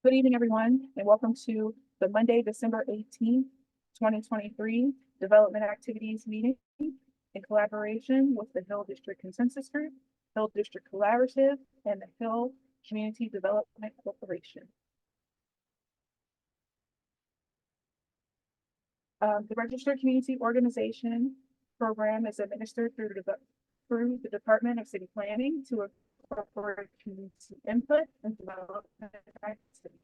Good evening, everyone, and welcome to the Monday, December 18th, 2023 Development Activities Meeting in collaboration with the Hill District Consensus Group, Hill District Collaborative, and the Hill Community Development Corporation. The Registered Community Organization program is administered through the Department of City Planning to incorporate community input and development activities.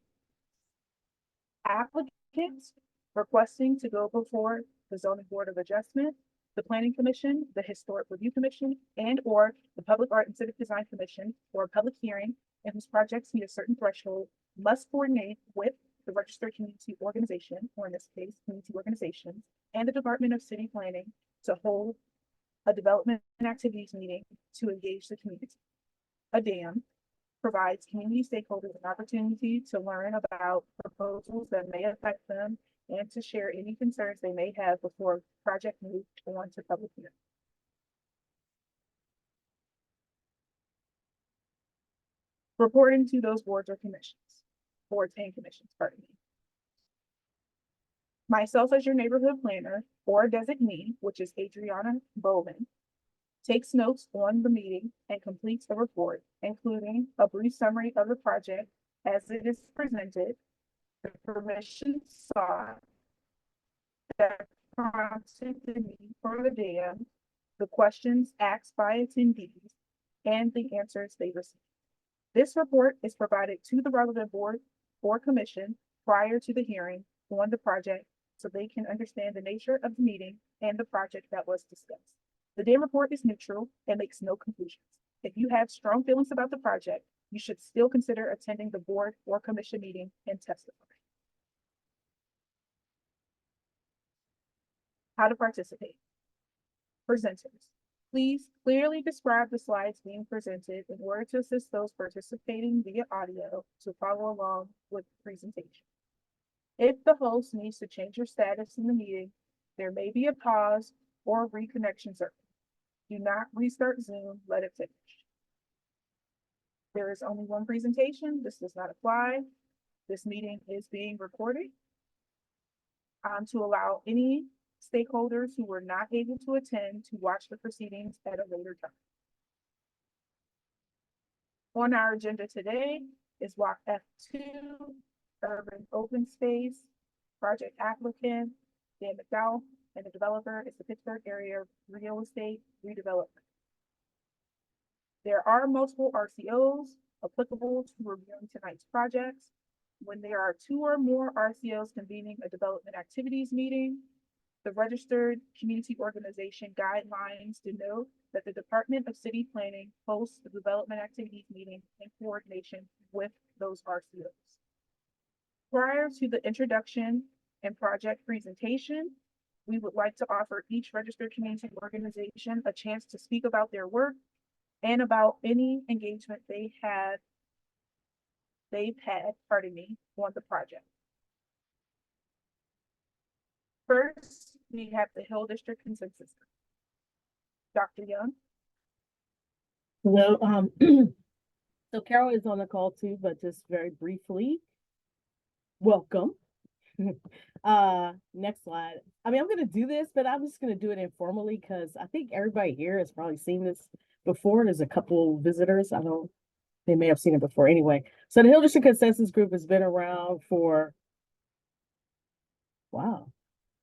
Applicants requesting to go before the Zoning Board of Adjustment, the Planning Commission, the Historic Review Commission, and/or the Public Art and Civic Design Commission for a public hearing and whose projects meet a certain threshold must coordinate with the registered community organization, or in this case, community organizations, and the Department of City Planning to hold a development and activities meeting to engage the community. A DAM provides community stakeholders an opportunity to learn about proposals that may affect them and to share any concerns they may have before a project moves on to public hearing. Reporting to those boards and commissions. Pardon me. Myself as your neighborhood planner or designee, which is Adriana Bowman, takes notes on the meeting and completes a report, including a brief summary of the project as it is presented, the permission sought that prompted the need for the dam, the questions asked by attendees, and the answers they received. This report is provided to the relevant board or commission prior to the hearing on the project so they can understand the nature of the meeting and the project that was discussed. The dam report is neutral and makes no conclusions. If you have strong feelings about the project, you should still consider attending the board or commission meeting and testify. How to participate. Presenters. Please clearly describe the slides being presented in order to assist those participating via audio to follow along with the presentation. If the host needs to change your status in the meeting, there may be a pause or reconnection circle. Do not restart Zoom, let it finish. There is only one presentation. This does not apply. This meeting is being recorded to allow any stakeholders who were not able to attend to watch the proceedings at a later time. On our agenda today is Block F2, Urban Open Space, project applicant, Dan McDowell, and the developer is the Pittsburgh Area Real Estate Redevelopment. There are multiple RCOs applicable to reviewing tonight's projects. When there are 2 or more RCOs convening a development activities meeting, the registered community organization guidelines denote that the Department of City Planning hosts the development activities meeting in coordination with those RCOs. Prior to the introduction and project presentation, we would like to offer each registered community organization a chance to speak about their work and about any engagement they've had, on the project. First, we have the Hill District Consensus. Dr. Young. Hello. So Carol is on the call too, but just very briefly, welcome. Next slide. I mean, I'm going to do this, but I'm just going to do it informally because I think everybody here has probably seen this before. There's a couple visitors. They may have seen it before anyway. So the Hill District Consensus Group has been around for, wow,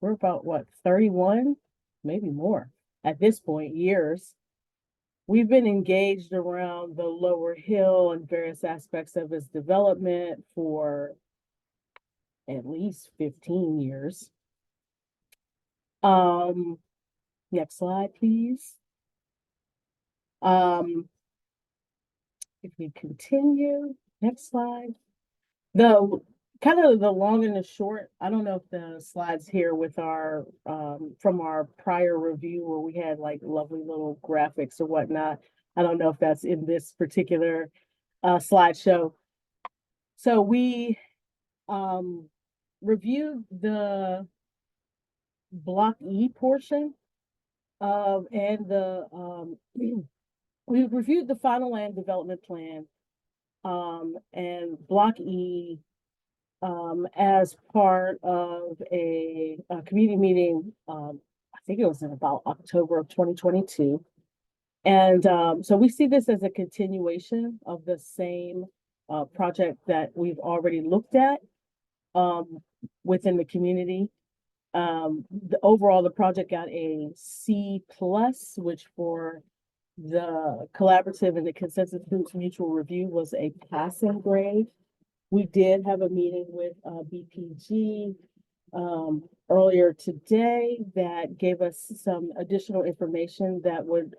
we're about what, 31, maybe more at this point, years. We've been engaged around the Lower Hill and various aspects of its development for at least 15 years. Next slide, please. If we continue, next slide. The kind of the long and the short, I don't know if the slides here with our from our prior review where we had like lovely little graphics or whatnot. I don't know if that's in this particular slideshow. So we reviewed the Block E portion of and the we reviewed the final land development plan, and Block E as part of a community meeting. I think it was in about October of 2022. And so we see this as a continuation of the same project that we've already looked at within the community. The project got a C plus, which for the collaborative and the consensus group's mutual review was a passing grade. We did have a meeting with BPG earlier today that gave us some additional information that would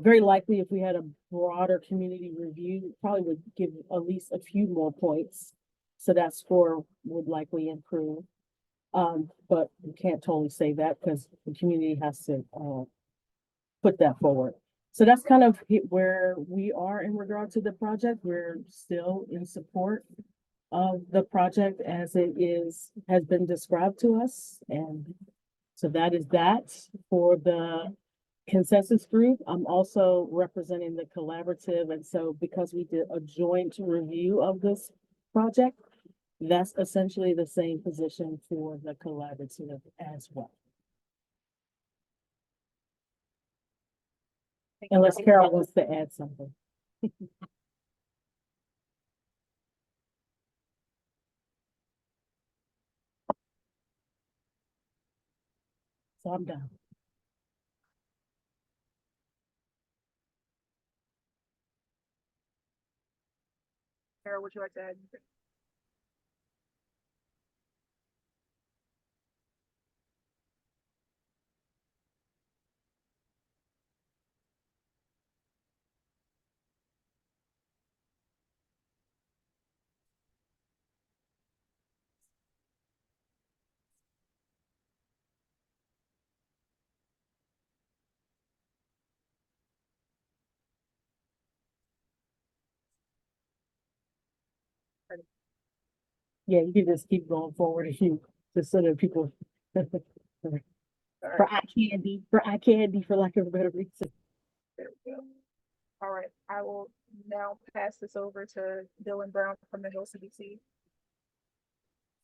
very likely, if we had a broader community review, probably would give at least a few more points. So that score would likely improve. But we can't totally say that because the community has to put that forward. So that's kind of where we are in regard to the project. We're still in support of the project as it has been described to us. And so that is that for the consensus group. I'm also representing the collaborative. And so because we did a joint review of this project, that's essentially the same position for the collaborative as well. Unless Carol wants to add something. So I'm done. Carol, would you like to add? Yeah, you can just keep going forward if you just so that people for eye candy, for lack of a better reason. There we go. All right, I will now pass this over to Dylan Brown from the Hill CDC.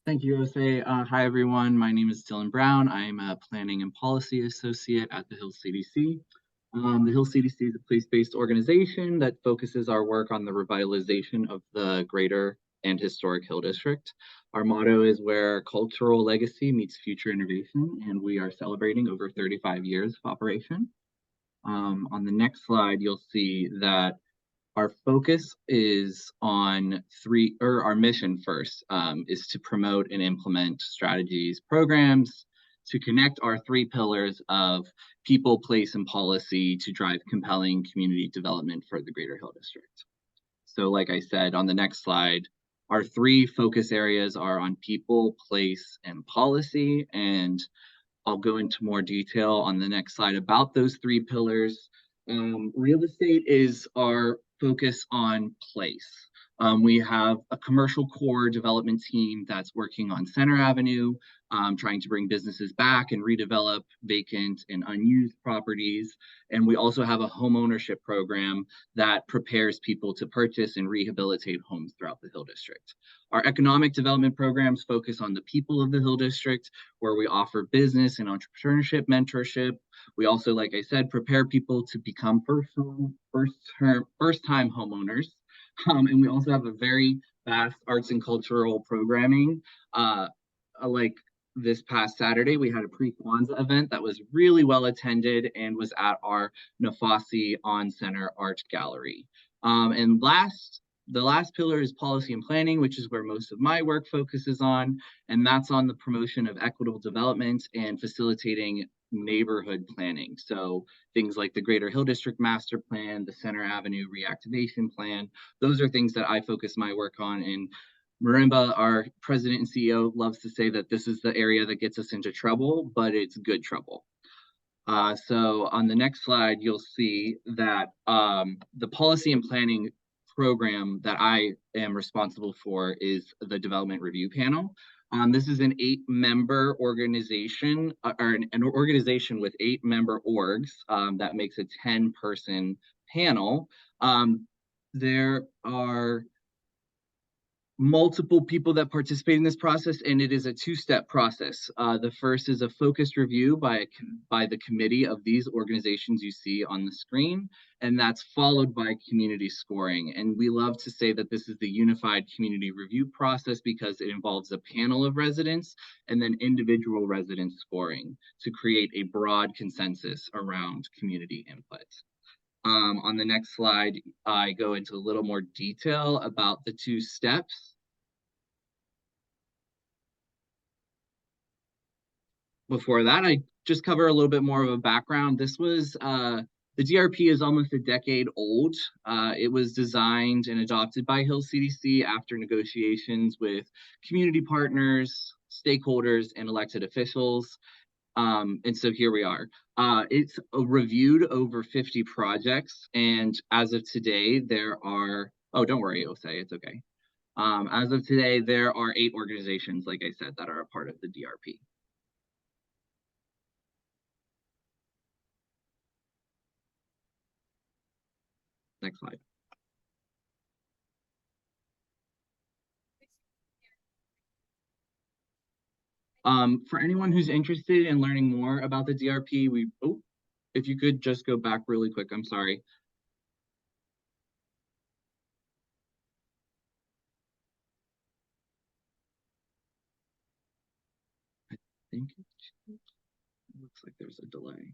Thank you, Jose. Hi, everyone. My name is Dylan Brown. I am a Planning and Policy Associate at the Hill CDC. The Hill CDC is a place-based organization that focuses our work on the revitalization of the greater and historic Hill District. Our motto is where cultural legacy meets future innovation, and we are celebrating over 35 years of operation. On the next slide, you'll see that our focus is on our mission first is to promote and implement strategies, programs to connect our three pillars of people, place, and policy to drive compelling community development for the Greater Hill District. So like I said, on the next slide, our three focus areas are on people, place, and policy. And I'll go into more detail on the next slide about those three pillars. Real estate is our focus on place. We have a commercial core development team that's working on Center Avenue, trying to bring businesses back and redevelop vacant and unused properties. And we also have a home ownership program that prepares people to purchase and rehabilitate homes throughout the Hill District. Our economic development programs focus on the people of the Hill District, where we offer business and entrepreneurship mentorship. We also, like I said, prepare people to become first-time homeowners. And we also have a very vast arts and cultural programming. Like this past Saturday, we had a pre-Kwanzaa event that was really well attended and was at our Nafasi On Center Art Gallery. And the last pillar is policy and planning, which is where most of my work focuses on, and that's on the promotion of equitable development and facilitating neighborhood planning. So things like the Greater Hill District Master Plan, the Center Avenue Reactivation Plan, those are things that I focus my work on. And Marimba, our president and CEO, loves to say that this is the area that gets us into trouble, but it's good trouble. So on the next slide, you'll see that the policy and planning program that I am responsible for is the Development Review Panel. This is an 8-member organization, or an organization with 8-member orgs that makes a 10-person panel. There are multiple people that participate in this process, and it is a two-step process. The first is a focused review by the committee of these organizations you see on the screen, and that's followed by community scoring. And we love to say that this is the unified community review process because it involves a panel of residents and then individual resident scoring to create a broad consensus around community input. On the next slide, I go into a little more detail about the two steps. Before that, I just cover a little bit more of a background. This was, the DRP is almost a decade old. It was designed and adopted by Hill CDC after negotiations with community partners, stakeholders, and elected officials. And so here we are. It's reviewed over 50 projects, and as of today, there are, oh, don't worry, Osei, it's okay. As of today, there are 8 organizations, like I said, that are a part of the DRP. Next slide. For anyone who's interested in learning more about the DRP, if you could just go back really quick, I'm sorry. I think it looks like there's a delay.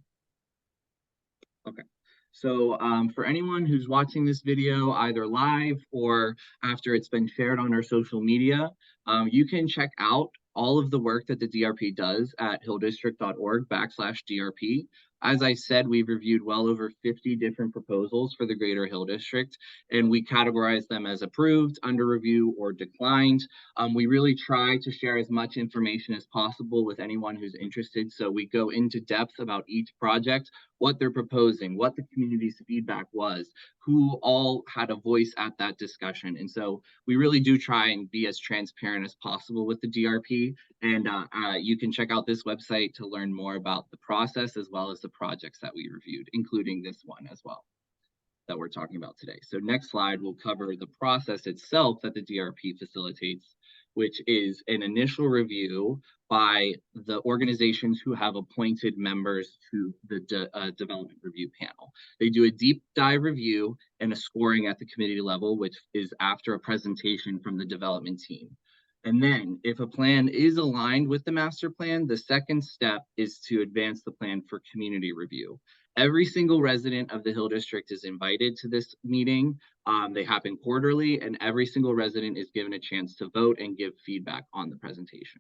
Okay. So for anyone who's watching this video either live or after it's been shared on our social media, you can check out all of the work that the DRP does at hilldistrict.org/DRP. As I said, we've reviewed well over 50 different proposals for the Greater Hill District, and we categorize them as approved, under review, or declined. We really try to share as much information as possible with anyone who's interested. So we go into depth about each project, what they're proposing, what the community's feedback was, who all had a voice at that discussion. And so we really do try and be as transparent as possible with the DRP. And you can check out this website to learn more about the process as well as the projects that we reviewed, including this one as well that we're talking about today. So next slide will cover the process itself that the DRP facilitates, which is an initial review by the organizations who have appointed members to the development review panel. They do a deep dive review and a scoring at the committee level, which is after a presentation from the development team. And then if a plan is aligned with the master plan, the second step is to advance the plan for community review. Every single resident of the Hill District is invited to this meeting. They happen quarterly, and every single resident is given a chance to vote and give feedback on the presentation.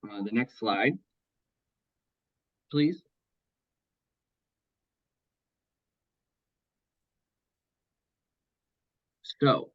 The next slide, please. So,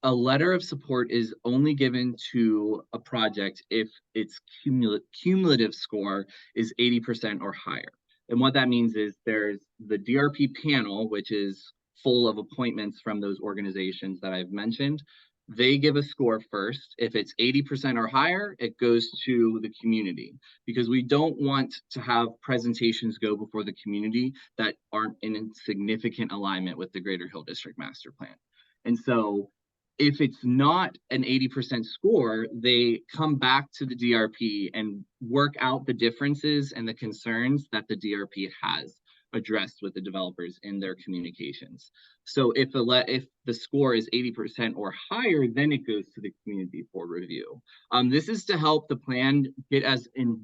a letter of support is only given to a project if its cumulative score is 80% or higher. And what that means is there's the DRP panel, which is full of appointments from those organizations that I've mentioned. They give a score first. If it's 80% or higher, it goes to the community, because we don't want to have presentations go before the community that aren't in significant alignment with the Greater Hill District Master Plan. And so if it's not an 80% score, they come back to the DRP and work out the differences and the concerns that the DRP has addressed with the developers in their communications. So if the score is 80% or higher, then it goes to the community for review. This is to help the plan get as in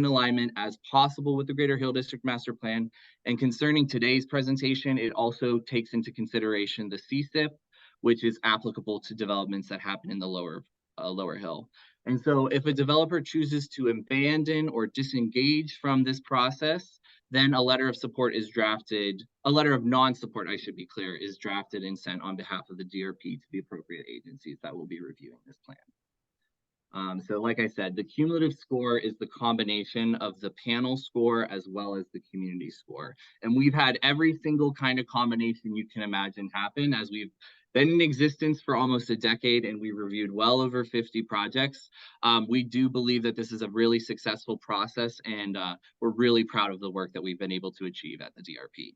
alignment as possible with the Greater Hill District Master Plan. And concerning today's presentation, it also takes into consideration the CSIP, which is applicable to developments that happen in the lower hill. And so if a developer chooses to abandon or disengage from this process, then a letter of support is drafted, a letter of non-support, I should be clear, is drafted and sent on behalf of the DRP to the appropriate agencies that will be reviewing this plan. So like I said, the cumulative score is the combination of the panel score as well as the community score. And we've had every single kind of combination you can imagine happen, as we've been in existence for almost a decade and we reviewed well over 50 projects. We do believe that this is a really successful process, and we're really proud of the work that we've been able to achieve at the DRP.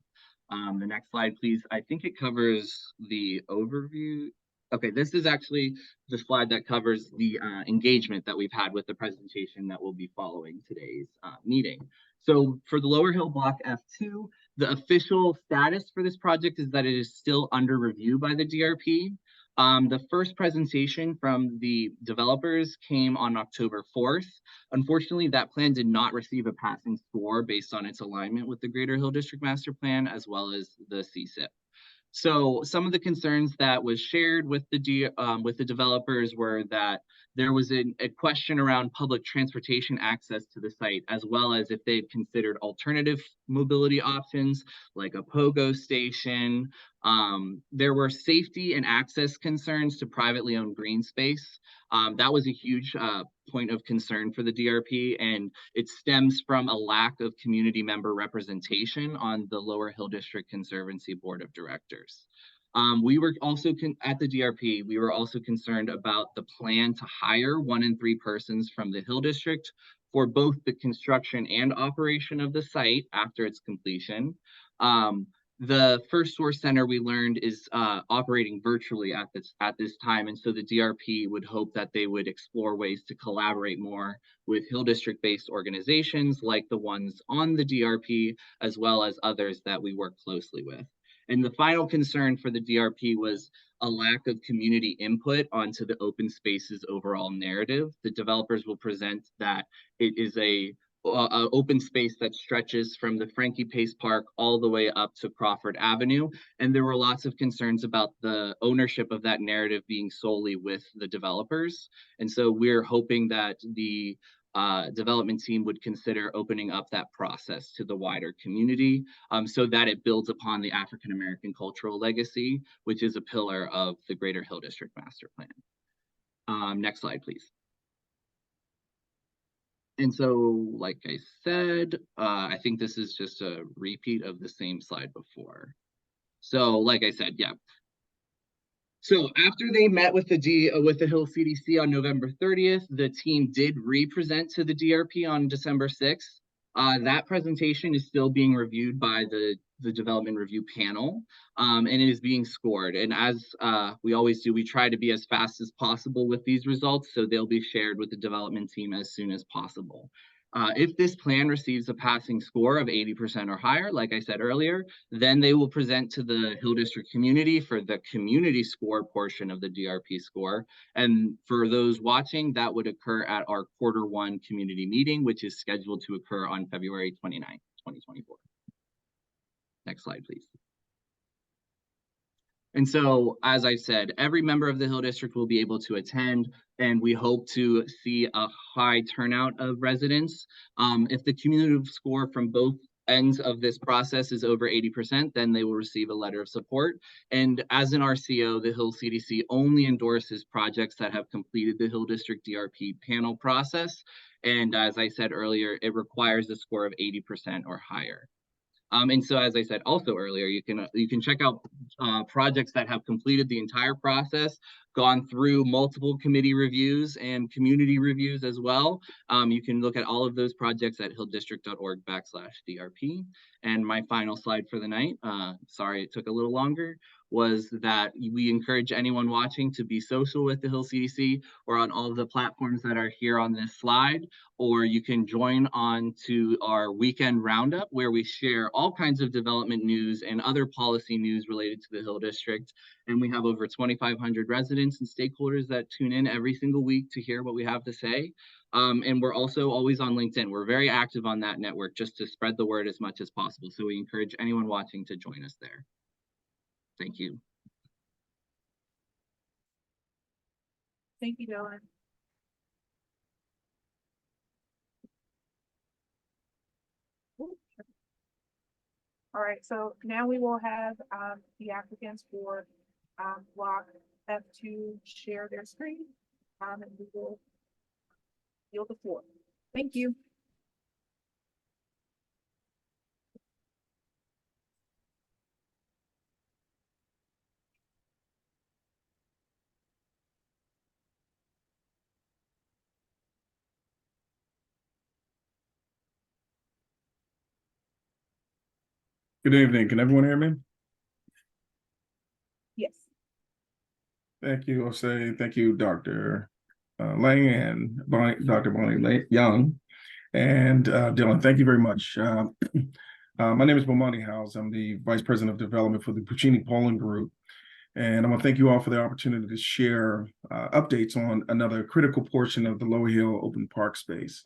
The next slide, please. I think it covers the overview. Okay, this is actually the slide that covers the engagement that we've had with the presentation that will be following today's meeting. So for the Lower Hill Block F2, the official status for this project is that it is still under review by the DRP. The first presentation from the developers came on October 4th. Unfortunately, that plan did not receive a passing score based on its alignment with the Greater Hill District Master Plan as well as the CSIP. So some of the concerns that was shared with the developers were that there was a question around public transportation access to the site, as well as if they'd considered alternative mobility options like a pogo station. There were safety and access concerns to privately owned green space. That was a huge point of concern for the DRP, and it stems from a lack of community member representation on the Lower Hill District Conservancy Board of Directors. We were also at the DRP, we were also concerned about the plan to hire 1 in 3 persons from the Hill District for both the construction and operation of the site after its completion. The First Source Center, we learned, is operating virtually at this time, and so the DRP would hope that they would explore ways to collaborate more with Hill District-based organizations like the ones on the DRP, as well as others that we work closely with. And the final concern for the DRP was a lack of community input onto the open spaces overall narrative. The developers will present that it is a open space that stretches from the Frankie Pace Park all the way up to Crawford Avenue. And there were lots of concerns about the ownership of that narrative being solely with the developers. And so we're hoping that the development team would consider opening up that process to the wider community so that it builds upon the African American cultural legacy, which is a pillar of the Greater Hill District Master Plan. Next slide, please. And so, like I said, I think this is just a repeat of the same slide before. So, like I said, yeah. So after they met with the Hill CDC on November 30th, the team did re-present to the DRP on December 6th. That presentation is still being reviewed by the development review panel, and it is being scored. And as we always do, we try to be as fast as possible with these results, so they'll be shared with the development team as soon as possible. If this plan receives a passing score of 80% or higher, like I said earlier, then they will present to the Hill District community for the community score portion of the DRP score. And for those watching, that would occur at our Q1 community meeting, which is scheduled to occur on February 29th, 2024. Next slide, please. And so, as I said, every member of the Hill District will be able to attend, and we hope to see a high turnout of residents. If the cumulative score from both ends of this process is over 80%, then they will receive a letter of support. And as an RCO, the Hill CDC only endorses projects that have completed the Hill District DRP panel process. And as I said earlier, it requires a score of 80% or higher. And so, as I said also earlier, you can check out projects that have completed the entire process, gone through multiple committee reviews and community reviews as well. You can look at all of those projects at hilldistrict.org/DRP. And my final slide for the night, sorry it took a little longer, was that we encourage anyone watching to be social with the Hill CDC or on all of the platforms that are here on this slide, or you can join on to our weekend roundup where we share all kinds of development news and other policy news related to the Hill District. And we have over 2,500 residents and stakeholders that tune in every single week to hear what we have to say. And we're also always on LinkedIn. We're very active on that network just to spread the word as much as possible. So we encourage anyone watching to join us there. Thank you. Thank you, Dylan. All right, so now we will have the applicants for block F2 share their screen, and we will yield the floor. Thank you. Good evening. Can everyone hear me? Yes. Thank you, Jose. Thank you, Dr. Lang and Dr. Bonnie Young, and Dylan. Thank you very much. My name is Bomani House. I'm the Vice President of Development for the Puccini Polling Group. And I want to thank you all for the opportunity to share updates on another critical portion of the Lower Hill Open Park space.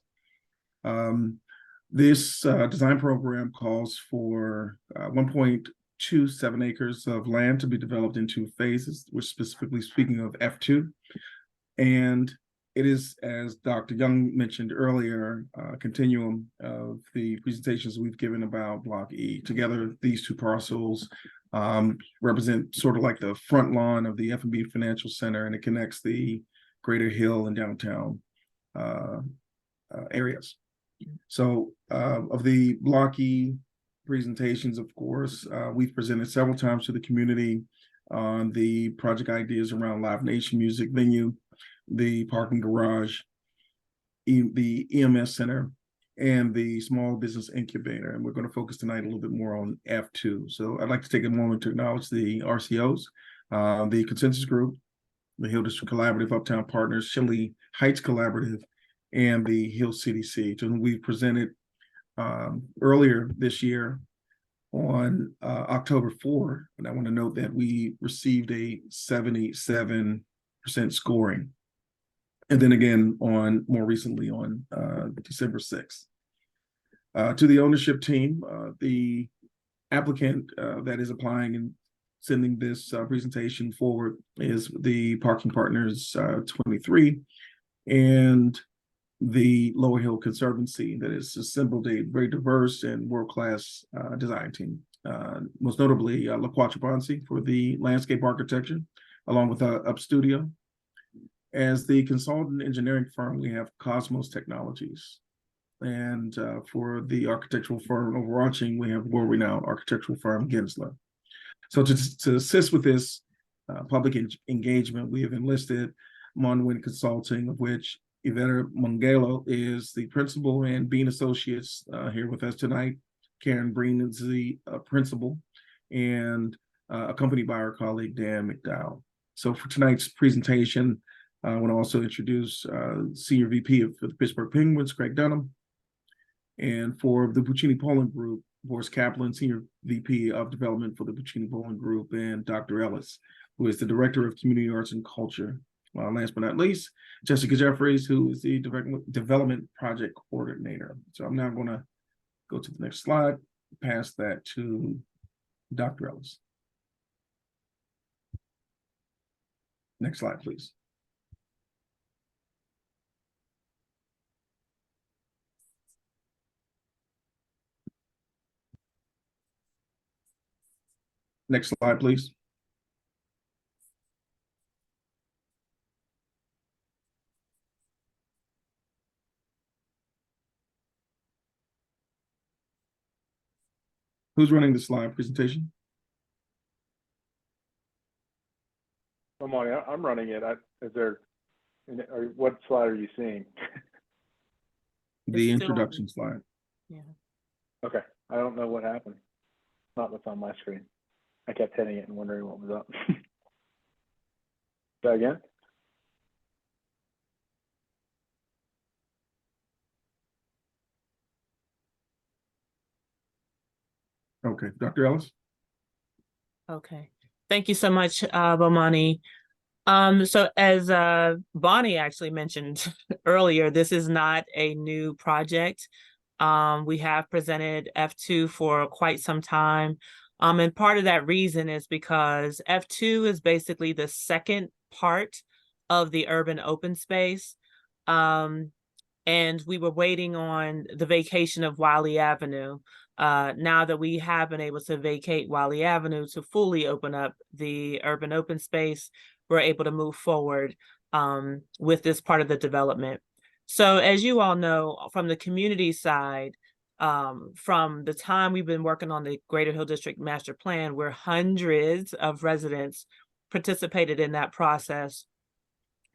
This design program calls for 1.27 acres of land to be developed in 2 phases. We're specifically speaking of F2. And it is, as Dr. Young mentioned earlier, a continuum of the presentations we've given about Block E. Together, these 2 parcels represent sort of like the front lawn of the F&B Financial Center, and it connects the Greater Hill and downtown areas. So of the Block E presentations, of course, we've presented several times to the community on the project ideas around Live Nation music venue, the parking garage, the EMS center, and the small business incubator. And we're going to focus tonight a little bit more on F2. So I'd like to take a moment to acknowledge the RCOs, the Consensus Group, the Hill District Collaborative, Uptown Partners, Shelley Heights Collaborative, and the Hill CDC, to whom we presented earlier this year on October 4. And I want to note that we received a 77% scoring. And then again more recently on December 6th. To the ownership team, the applicant that is applying and sending this presentation forward is the Parking Partners 23 and the Lower Hill Conservancy that has assembled a very diverse and world-class design team. Most notably, La Quattrobonsi for the landscape architecture, along with Up Studio. As the consultant engineering firm, we have Cosmos Technologies. And for the architectural firm overarching, we have world-renowned architectural firm Gensler. So to assist with this public engagement, we have enlisted Monwin Consulting, of which Iveta Mongelo is the principal, and Bean Associates here with us tonight. Karen Breen is the principal, and accompanied by our colleague, Dan McDowell. So for tonight's presentation, I want to also introduce Senior VP for the Pittsburgh Penguins, Craig Dunham. And for the Puccini Polling Group, Boris Kaplan, Senior VP of Development for the Puccini Polling Group, and Dr. Ellis, who is the Director of Community Arts and Culture. Last but not least, Jessica Jeffries, who is the Development Project Coordinator. So I'm now going to go to the next slide, pass that to Dr. Ellis. Next slide, please. Next slide, please. Who's running the slide presentation? I'm running it. What slide are you seeing? The introduction slide. Yeah. Okay. I don't know what happened. Not what's on my screen. I kept hitting it and wondering what was up. Try again? Okay, Dr. Ellis. Okay. Thank you so much, Bomani. So as Bonnie actually mentioned earlier, this is not a new project. We have presented F2 for quite some time. And part of that reason is because F2 is basically the second part of the urban open space. And we were waiting on the vacation of Wiley Avenue. Now that we have been able to vacate Wiley Avenue to fully open up the urban open space, we're able to move forward with this part of the development. So as you all know, from the community side, from the time we've been working on the Greater Hill District Master Plan, where hundreds of residents participated in that process,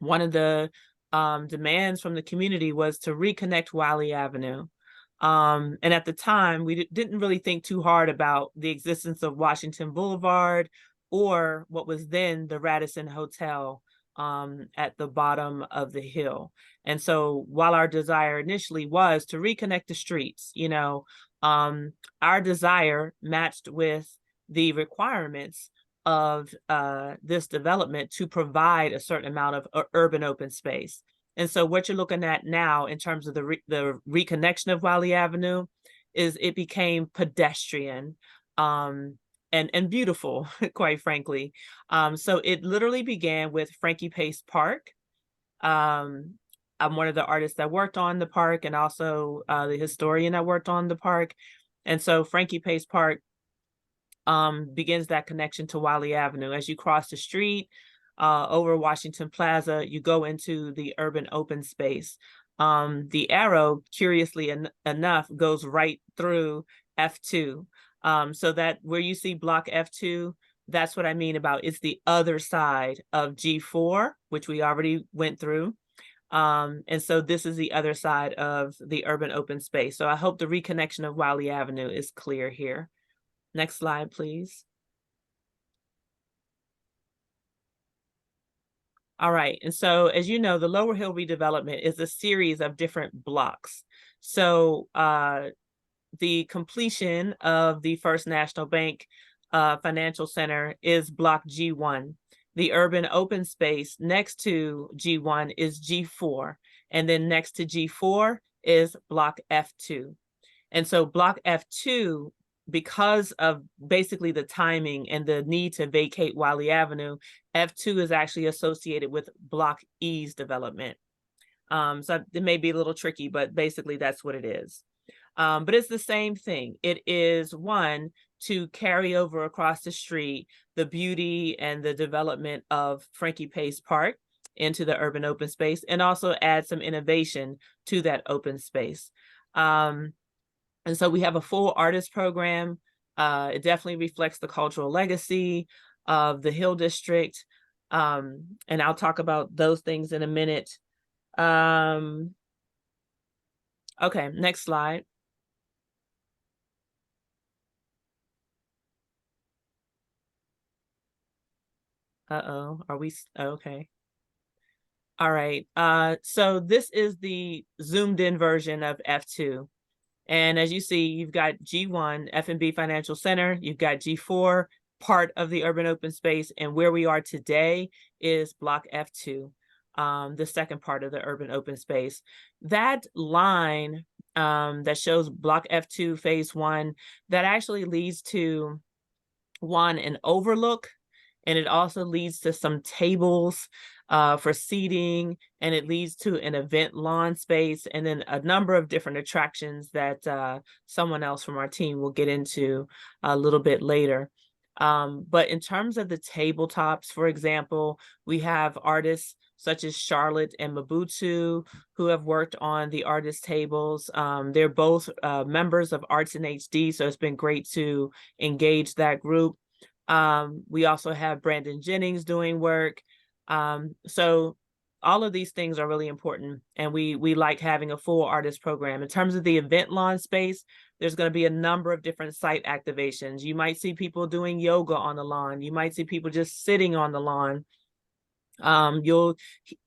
one of the demands from the community was to reconnect Wiley Avenue. And at the time, we didn't really think too hard about the existence of Washington Boulevard or what was then the Radisson Hotel at the bottom of the hill. And so while our desire initially was to reconnect the streets, our desire matched with the requirements of this development to provide a certain amount of urban open space. And so what you're looking at now in terms of the reconnection of Wiley Avenue is it became pedestrian and beautiful, quite frankly. So it literally began with Frankie Pace Park. I'm one of the artists that worked on the park and also the historian that worked on the park. And so Frankie Pace Park begins that connection to Wiley Avenue. As you cross the street over Washington Plaza, you go into the urban open space. The arrow, curiously enough, goes right through F2. So that where you see block F2, that's what I mean about it's the other side of G4, which we already went through. And so this is the other side of the urban open space. So I hope the reconnection of Wiley Avenue is clear here. Next slide, please. All right, and so as you know, the Lower Hill redevelopment is a series of different blocks. So the completion of the First National Bank Financial Center is block G1. The urban open space next to G1 is G4. And then next to G4 is block F2. And so block F2, because of basically the timing and the need to vacate Wiley Avenue, F2 is actually associated with block E's development. So it may be a little tricky, but basically that's what it is. But it's the same thing. It is one to carry over across the street the beauty and the development of Frankie Pace Park into the urban open space and also add some innovation to that open space. And so we have a full artist program. It definitely reflects the cultural legacy of the Hill District. And I'll talk about those things in a minute. Okay, next slide. Uh-oh, are we, okay. All right, so this is the zoomed in version of F2. And as you see, you've got G1, F&B Financial Center, you've got G4, part of the urban open space, and where we are today is block F2, the second part of the urban open space. That line that shows block F2 phase 1, that actually leads to an overlook, and it also leads to some tables for seating, and it leads to an event lawn space, and then a number of different attractions that someone else from our team will get into a little bit later. But in terms of the tabletops, for example, we have artists such as Charlotte and Mabutu who have worked on the artist tables. They're both members of Arts in HD, so it's been great to engage that group. We also have Brandon Jennings doing work. So all of these things are really important, and we like having a full artist program. In terms of the event lawn space, there's going to be a number of different site activations. You might see people doing yoga on the lawn. You might see people just sitting on the lawn. You'll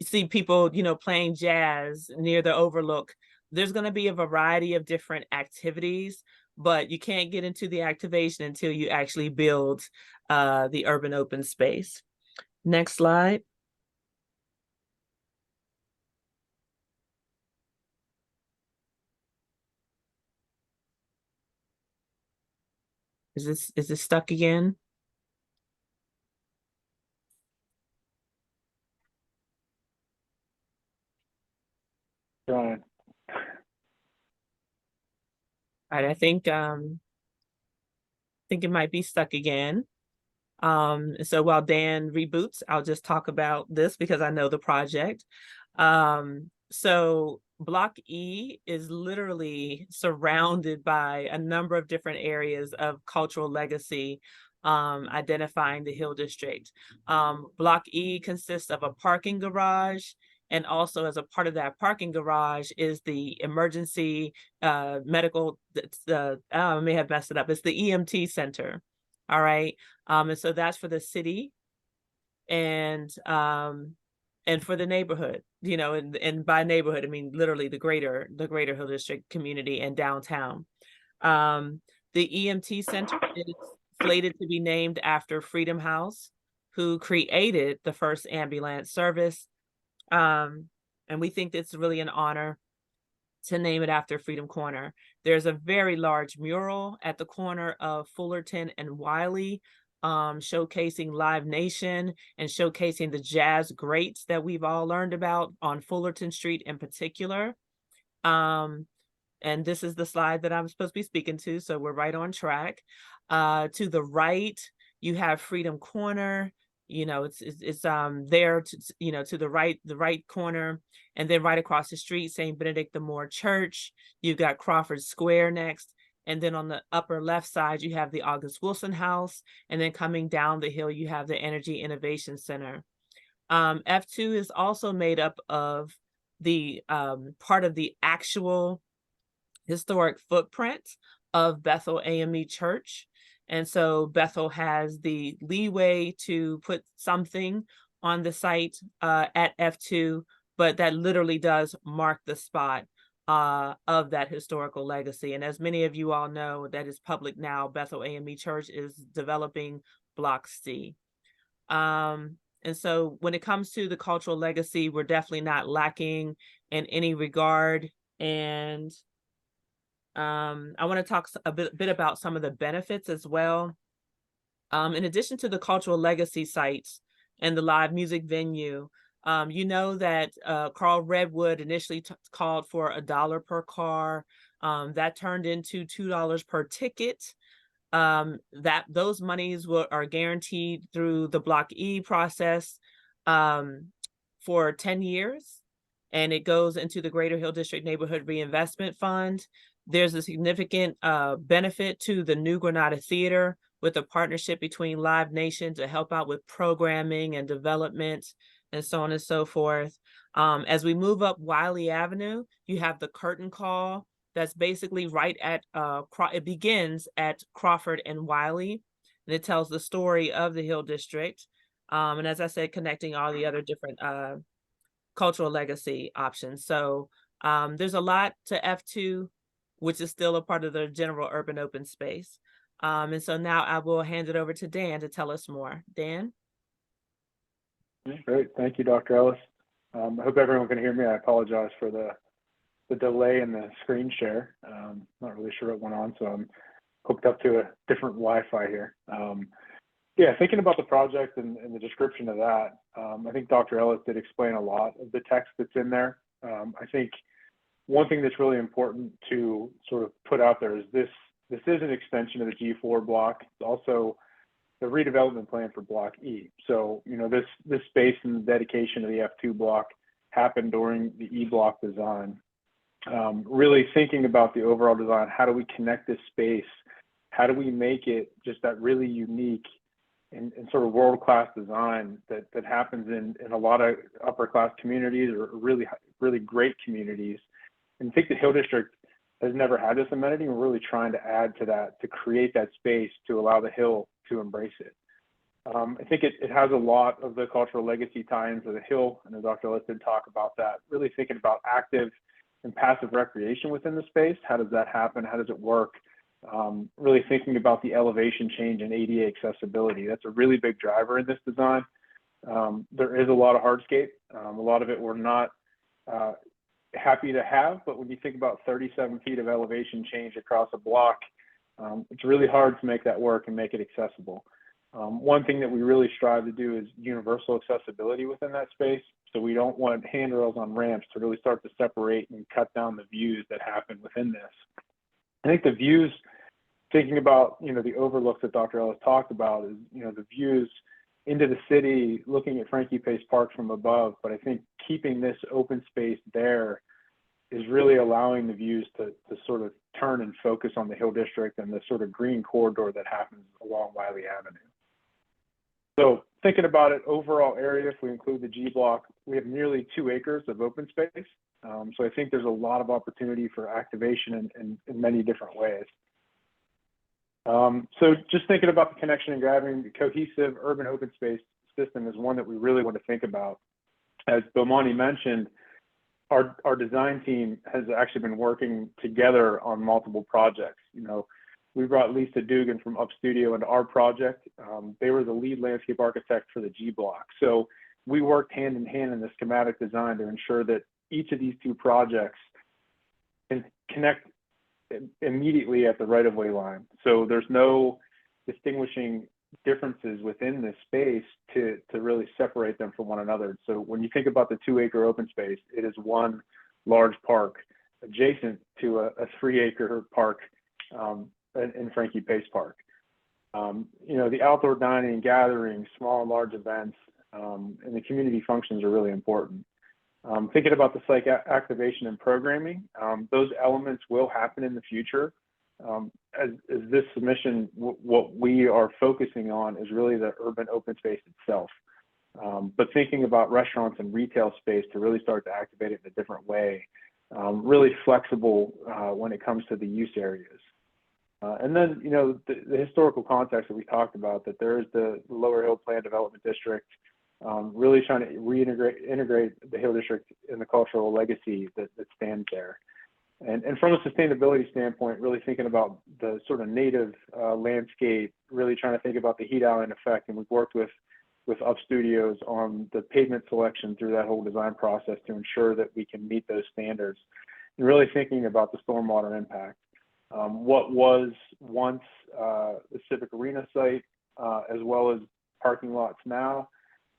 see people, playing jazz near the overlook. There's going to be a variety of different activities, but you can't get into the activation until you actually build the urban open space. Next slide. Is this stuck again? Ryan. All right, I think it might be stuck again. So while Dan reboots, I'll just talk about this because I know the project. So Block E is literally surrounded by a number of different areas of cultural legacy, identifying the Hill District. Block E consists of a parking garage, and also as a part of that parking garage is the emergency medical, I may have messed it up, it's the EMT center. All right. And so that's for the city and for the neighborhood, you know, and by neighborhood, I mean literally the greater Hill District community and downtown. The EMT Center is slated to be named after Freedom House, who created the first ambulance service. And we think it's really an honor to name it after Freedom Corner. There's a very large mural at the corner of Fullerton and Wiley, showcasing Live Nation and showcasing the jazz greats that we've all learned about on Fullerton Street in particular. And this is the slide that I'm supposed to be speaking to, so we're right on track. To the right, you have Freedom Corner. You know, it's there to, you know, to the right corner, and then right across the street, St. Benedict the Moor Church. You've got Crawford Square next, and then on the upper left side, you have the August Wilson House, and then coming down the hill, you have the Energy Innovation Center. F2 is also made up of the part of the actual historic footprint of Bethel AME Church. And so Bethel has the leeway to put something on the site at F2, but that literally does mark the spot of that historical legacy. And as many of you all know, that is public now, Bethel AME Church is developing Block C. And so when it comes to the cultural legacy, we're definitely not lacking in any regard. And I want to talk a bit about some of the benefits as well. In addition to the cultural legacy sites and the live music venue, you know that Carl Redwood initially called for $1 per car. That turned into $2 per ticket. Those monies are guaranteed through the Block E process for 10 years, and it goes into the Greater Hill District Neighborhood Reinvestment Fund. There's a significant benefit to the New Granada Theater with a partnership between Live Nation to help out with programming and development and so on and so forth. As we move up Wiley Avenue, you have the curtain call that's basically right at, it begins at Crawford and Wiley, and it tells the story of the Hill District. And as I said, connecting all the other different cultural legacy options. So there's a lot to F2, which is still a part of the general urban open space. And so now I will hand it over to Dan to tell us more. Dan? Great. Thank you, Dr. Ellis. I hope everyone can hear me. I apologize for the delay in the screen share. Not really sure what went on, so I'm hooked up to a different Wi-Fi here. Yeah, thinking about the project and the description of that, I think Dr. Ellis did explain a lot of the text that's in there. I think one thing that's really important to sort of put out there is this is an extension of the G4 block. It's also the redevelopment plan for Block E. So, you know, this space and the dedication of the F2 block happened during the E block design. Really thinking about the overall design, how do we connect this space? How do we make it just that really unique and sort of world-class design that happens in a lot of upper-class communities or really great communities? And I think the Hill District has never had this amenity. We're really trying to add to that, to create that space to allow the Hill to embrace it. I think it has a lot of the cultural legacy tie-ins of the Hill, and as Dr. Ellis did talk about that, really thinking about active and passive recreation within the space. How does that happen? How does it work? Really thinking about the elevation change and ADA accessibility. That's a really big driver in this design. There is a lot of hardscape. A lot of it we're not happy to have, but when you think about 37 feet of elevation change across a block, it's really hard to make that work and make it accessible. One thing that we really strive to do is universal accessibility within that space. So we don't want handrails on ramps to really start to separate and cut down the views that happen within this. I think the views, thinking about, you know, the overlooks that Dr. Ellis talked about is, you know, the views into the city, looking at Frankie Pace Park from above, but I think keeping this open space there is really allowing the views to sort of turn and focus on the Hill District and the sort of green corridor that happens along Wiley Avenue. So thinking about it, overall area, if we include the G block, we have nearly 2 acres of open space. So I think there's a lot of opportunity for activation in many different ways. So just thinking about the connection and grabbing, the cohesive urban open space system is one that we really want to think about. As Bomani mentioned, our design team has actually been working together on multiple projects. We brought Lisa Dugan from Up Studio into our project. They were the lead landscape architect for the G block. So we worked hand in hand in the schematic design to ensure that each of these two projects can connect immediately at the right-of-way line. So there's no distinguishing differences within this space to really separate them from one another. So when you think about the 2-acre open space, it is one large park adjacent to a 3-acre park in Frankie Pace Park. The outdoor dining, gatherings, small and large events, and the community functions are really important. Thinking about the site activation and programming, those elements will happen in the future. As this submission, what we are focusing on is really the urban open space itself. But thinking about restaurants and retail space to really start to activate it in a different way, really flexible when it comes to the use areas. And then, the historical context that we talked about, that there is the Lower Hill Plan Development District, really trying to integrate the Hill District in the cultural legacy that stands there. And from a sustainability standpoint, really thinking about the sort of native landscape, really trying to think about the heat island effect. And we've worked with Up Studios on the pavement selection through that whole design process to ensure that we can meet those standards. And really thinking about the stormwater impact. What was once the Civic Arena site, as well as parking lots now,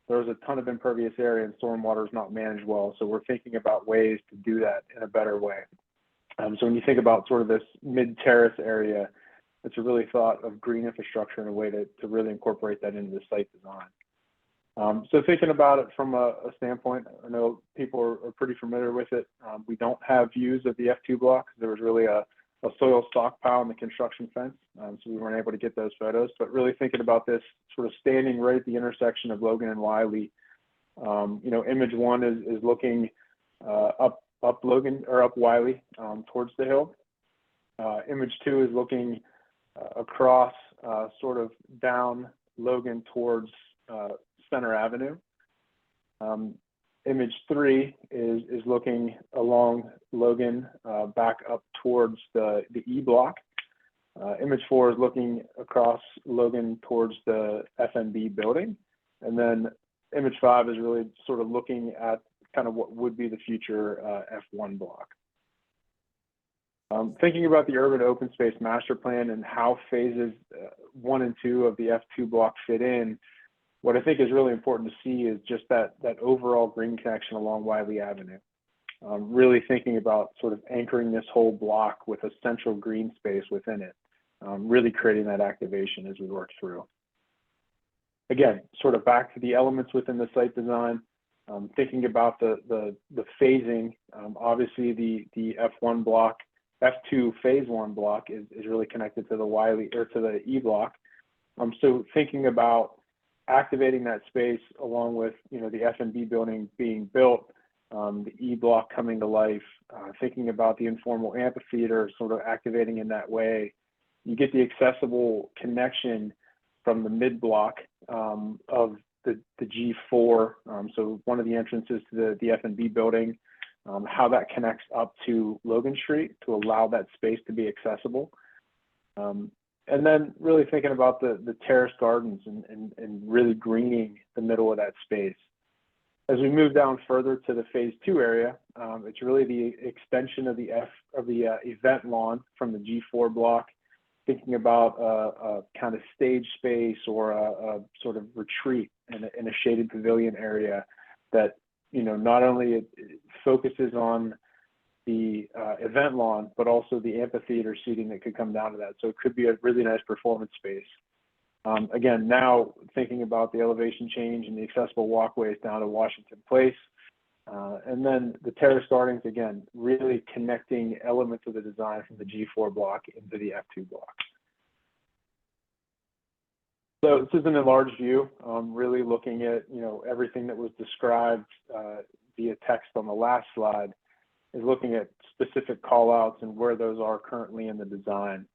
there's a ton of impervious area and stormwater is not managed well. So we're thinking about ways to do that in a better way. So when you think about sort of this mid-terrace area, it's a really thought of green infrastructure in a way to really incorporate that into the site design. So thinking about it from a standpoint, I know people are pretty familiar with it. We don't have views of the F2 block. There was really a soil stockpile in the construction fence, so we weren't able to get those photos. But really thinking about this sort of standing right at the intersection of Logan and Wiley. Image one is looking up Logan or up Wiley towards the hill. Image two is looking across sort of down Logan towards Center Avenue. Image three is looking along Logan back up towards the E block. Image four is looking across Logan towards the FNB building. And then image five is really sort of looking at kind of what would be the future F1 block. Thinking about the urban open space master plan and how phases 1 and 2 of the F2 block fit in, what I think is really important to see is just that overall green connection along Wiley Avenue. Really thinking about sort of anchoring this whole block with a central green space within it, really creating that activation as we work through. Again, sort of back to the elements within the site design, thinking about the phasing. Obviously the F1 block, F2 phase 1 block is really connected to the Wiley or to the E block. So thinking about activating that space along with the F&B building being built, the E block coming to life, thinking about the informal amphitheater sort of activating in that way, you get the accessible connection from the mid block of the G4. So one of the entrances to the F&B building, how that connects up to Logan Street to allow that space to be accessible. And then really thinking about the terrace gardens and really greening the middle of that space. As we move down further to the phase 2 area, it's really the extension of the event lawn from the G4 block, thinking about a kind of stage space or a sort of retreat in a shaded pavilion area that, not only it focuses on the event lawn, but also the amphitheater seating that could come down to that. So it could be a really nice performance space. Again, now thinking about the elevation change and the accessible walkways down to Washington Place. And then the terrace gardens, again, really connecting elements of the design from the G4 block into the F2 block. So this is an enlarged view, really looking at, everything that was described via text on the last slide, is looking at specific call outs and where those are currently in the design.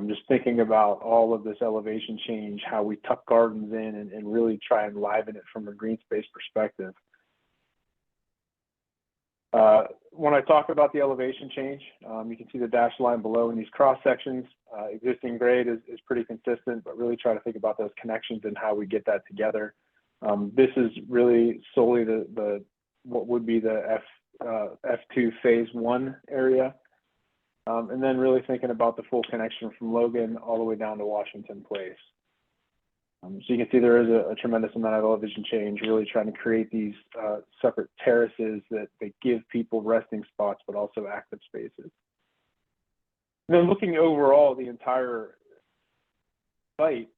Just thinking about all of this elevation change, how we tuck gardens in and really try and liven it from a green space perspective. When I talk about the elevation change, you can see the dashed line below in these cross sections. Existing grade is pretty consistent, but really try to think about those connections and how we get that together. This is really solely the what would be the F2 phase 1 area. And then really thinking about the full connection from Logan all the way down to Washington Place. So you can see there is a tremendous amount of elevation change, really trying to create these separate terraces that give people resting spots, but also active spaces. And then looking overall the entire site,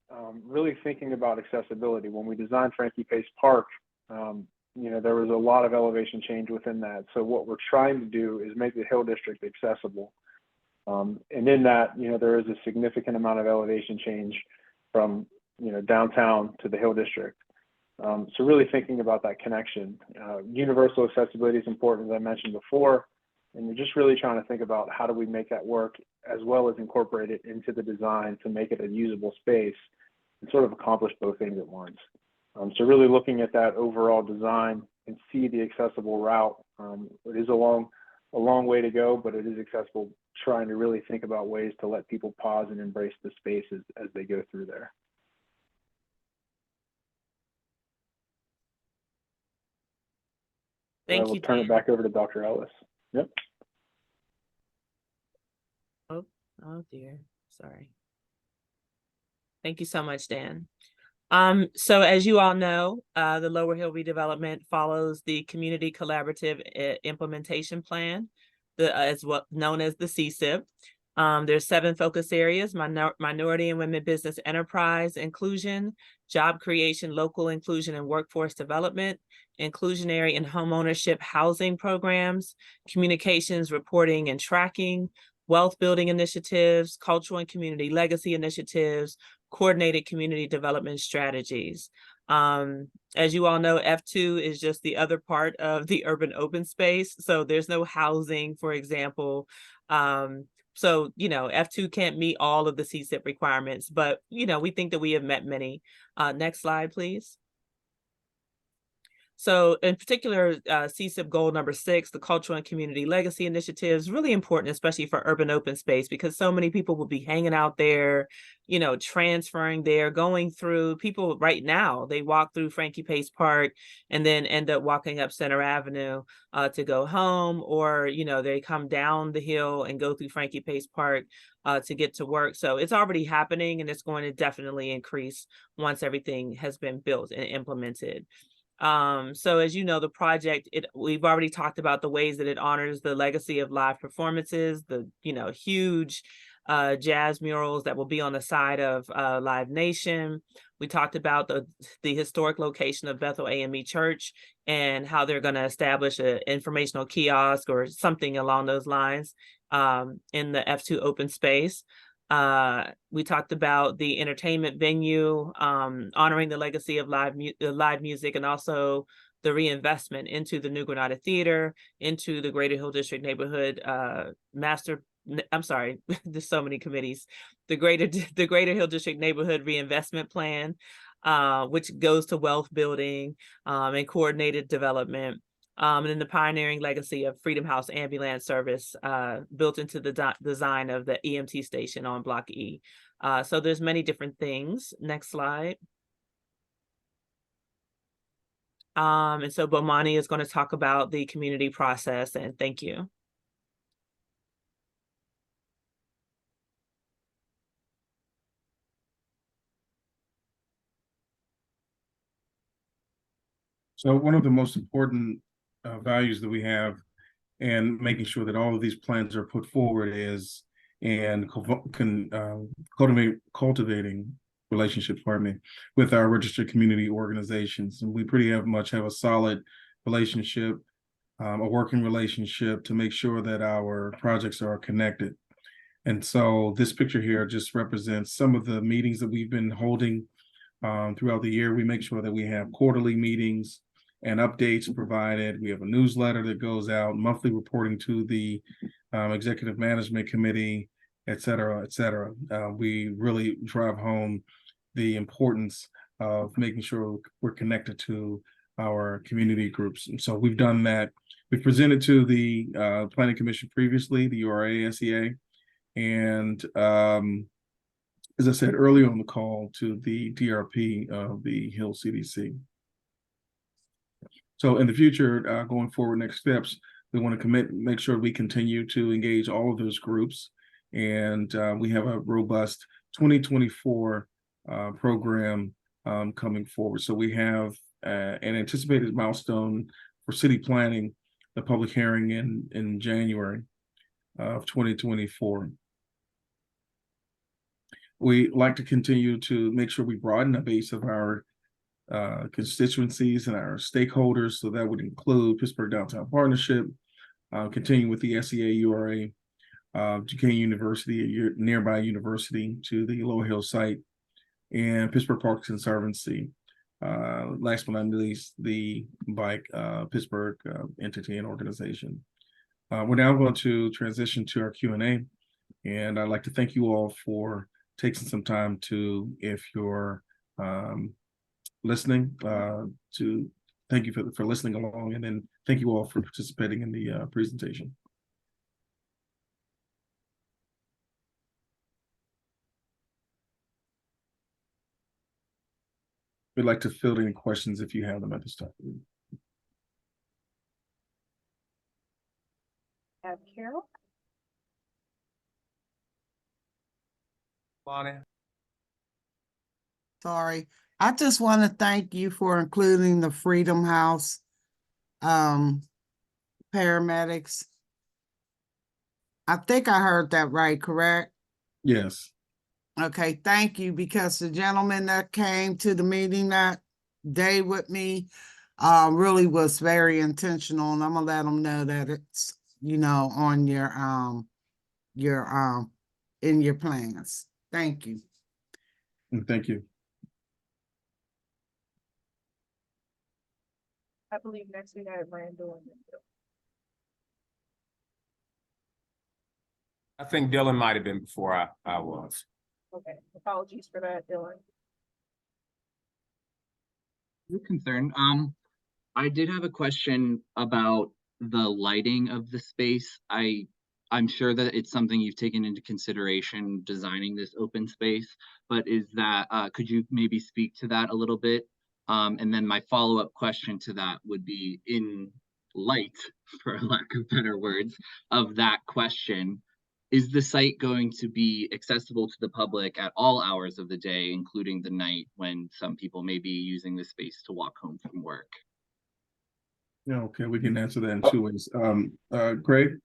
really thinking about accessibility. When we designed Frankie Pace Park, there was a lot of elevation change within that. So what we're trying to do is make the Hill District accessible. And in that, there is a significant amount of elevation change from downtown to the Hill District. So really thinking about that connection. Universal accessibility is important, as I mentioned before, and you're just really trying to think about how do we make that work, as well as incorporate it into the design to make it a usable space and sort of accomplish both things at once. So really looking at that overall design and see the accessible route. It is a long way to go, but it is accessible, trying to really think about ways to let people pause and embrace the spaces as they go through there. Thank I will you, turn Dan. it back over to Dr. Ellis. Yep. Oh dear, sorry. Thank you so much, Dan. So as you all know, the Lower Hill redevelopment follows the Community Collaborative Implementation Plan, as well known as the CSIP. There's 7 focus areas: minority and women business enterprise inclusion, job creation, local inclusion and workforce development, inclusionary and homeownership housing programs, communications, reporting and tracking, wealth building initiatives, cultural and community legacy initiatives, coordinated community development strategies. As you all know, F2 is just the other part of the urban open space. So there's no housing, for example. So, F2 can't meet all of the CSIP requirements, but, we think that we have met many. Next slide, please. So in particular, CSIP goal number 6, the cultural and community legacy initiative, is really important, especially for urban open space, because so many people will be hanging out there, transferring there, going through. People right now, they walk through Frankie Pace Park and then end up walking up Center Avenue to go home, or, they come down the hill and go through Frankie Pace Park to get to work. So it's already happening, and it's going to definitely increase once everything has been built and implemented. So as you know, the project, we've already talked about the ways that it honors the legacy of live performances, the huge jazz murals that will be on the side of Live Nation. We talked about the historic location of Bethel AME Church and how they're going to establish an informational kiosk or something along those lines in the F2 open space. We talked about the entertainment venue, honoring the legacy of live music, and also the reinvestment into the New Granada Theater, into the Greater Hill District Neighborhood there's so many committees. The Greater Hill District Neighborhood Reinvestment Plan, which goes to wealth building and coordinated development. And then the pioneering legacy of Freedom House ambulance service built into the design of the EMT station on Block E. So there's many different things. Next slide. And so Bomani is going to talk about the community process, and thank you. So one of the most important values that we have, and making sure that all of these plans are put forward, is cultivating relationships, with our registered community organizations. And we pretty much have a solid relationship, a working relationship, to make sure that our projects are connected. And so this picture here just represents some of the meetings that we've been holding throughout the year. We make sure that we have quarterly meetings and updates provided. We have a newsletter that goes out, monthly reporting to the Executive Management Committee, et cetera, et cetera. We really drive home the importance of making sure we're connected to our community groups. And so we've done that. We've presented to the Planning Commission previously, the URA, SEA, and as I said earlier on the call, to the DRP of the Hill CDC. So in the future, going forward, next steps, we want to make sure we continue to engage all of those groups. And we have a robust 2024 program coming forward. So we have an anticipated milestone for city planning, the public hearing in January of 2024. We like to continue to make sure we broaden the base of our constituencies and our stakeholders. So that would include Pittsburgh Downtown Partnership, continuing with the SEA URA, Duquesne University, a nearby university to the Lower Hill site, and Pittsburgh Parks Conservancy. Last but not least, the Bike Pittsburgh entity and organization. We're now going to transition to our Q&A, and I'd like to thank you all for taking some time to, if you're listening, to thank you for listening along, and then thank you all for participating in the presentation. We'd like to field any questions if you have them at this time. Have Carol? Bonnie. Sorry, I just want to thank you for including the Freedom House paramedics. I think I heard that right, correct? Yes. Okay, thank you, because the gentleman that came to the meeting that day with me really was very intentional, and I'm gonna let him know that it's, you know, on your in your plans. Thank you. And thank you. I believe next we have Randall and then Bill. I think Dylan might have been before I was. Okay, apologies for that, Dylan. No concern. I did have a question about the lighting of the space. I'm sure that it's something you've taken into consideration designing this open space, but is that could you maybe speak to that a little bit? And then my follow-up question to that would be, in light, for lack of better words, of that question, is the site going to be accessible to the public at all hours of the day, including the night when some people may be using the space to walk home from work? Yeah, okay, we can answer that in two ways. Craig?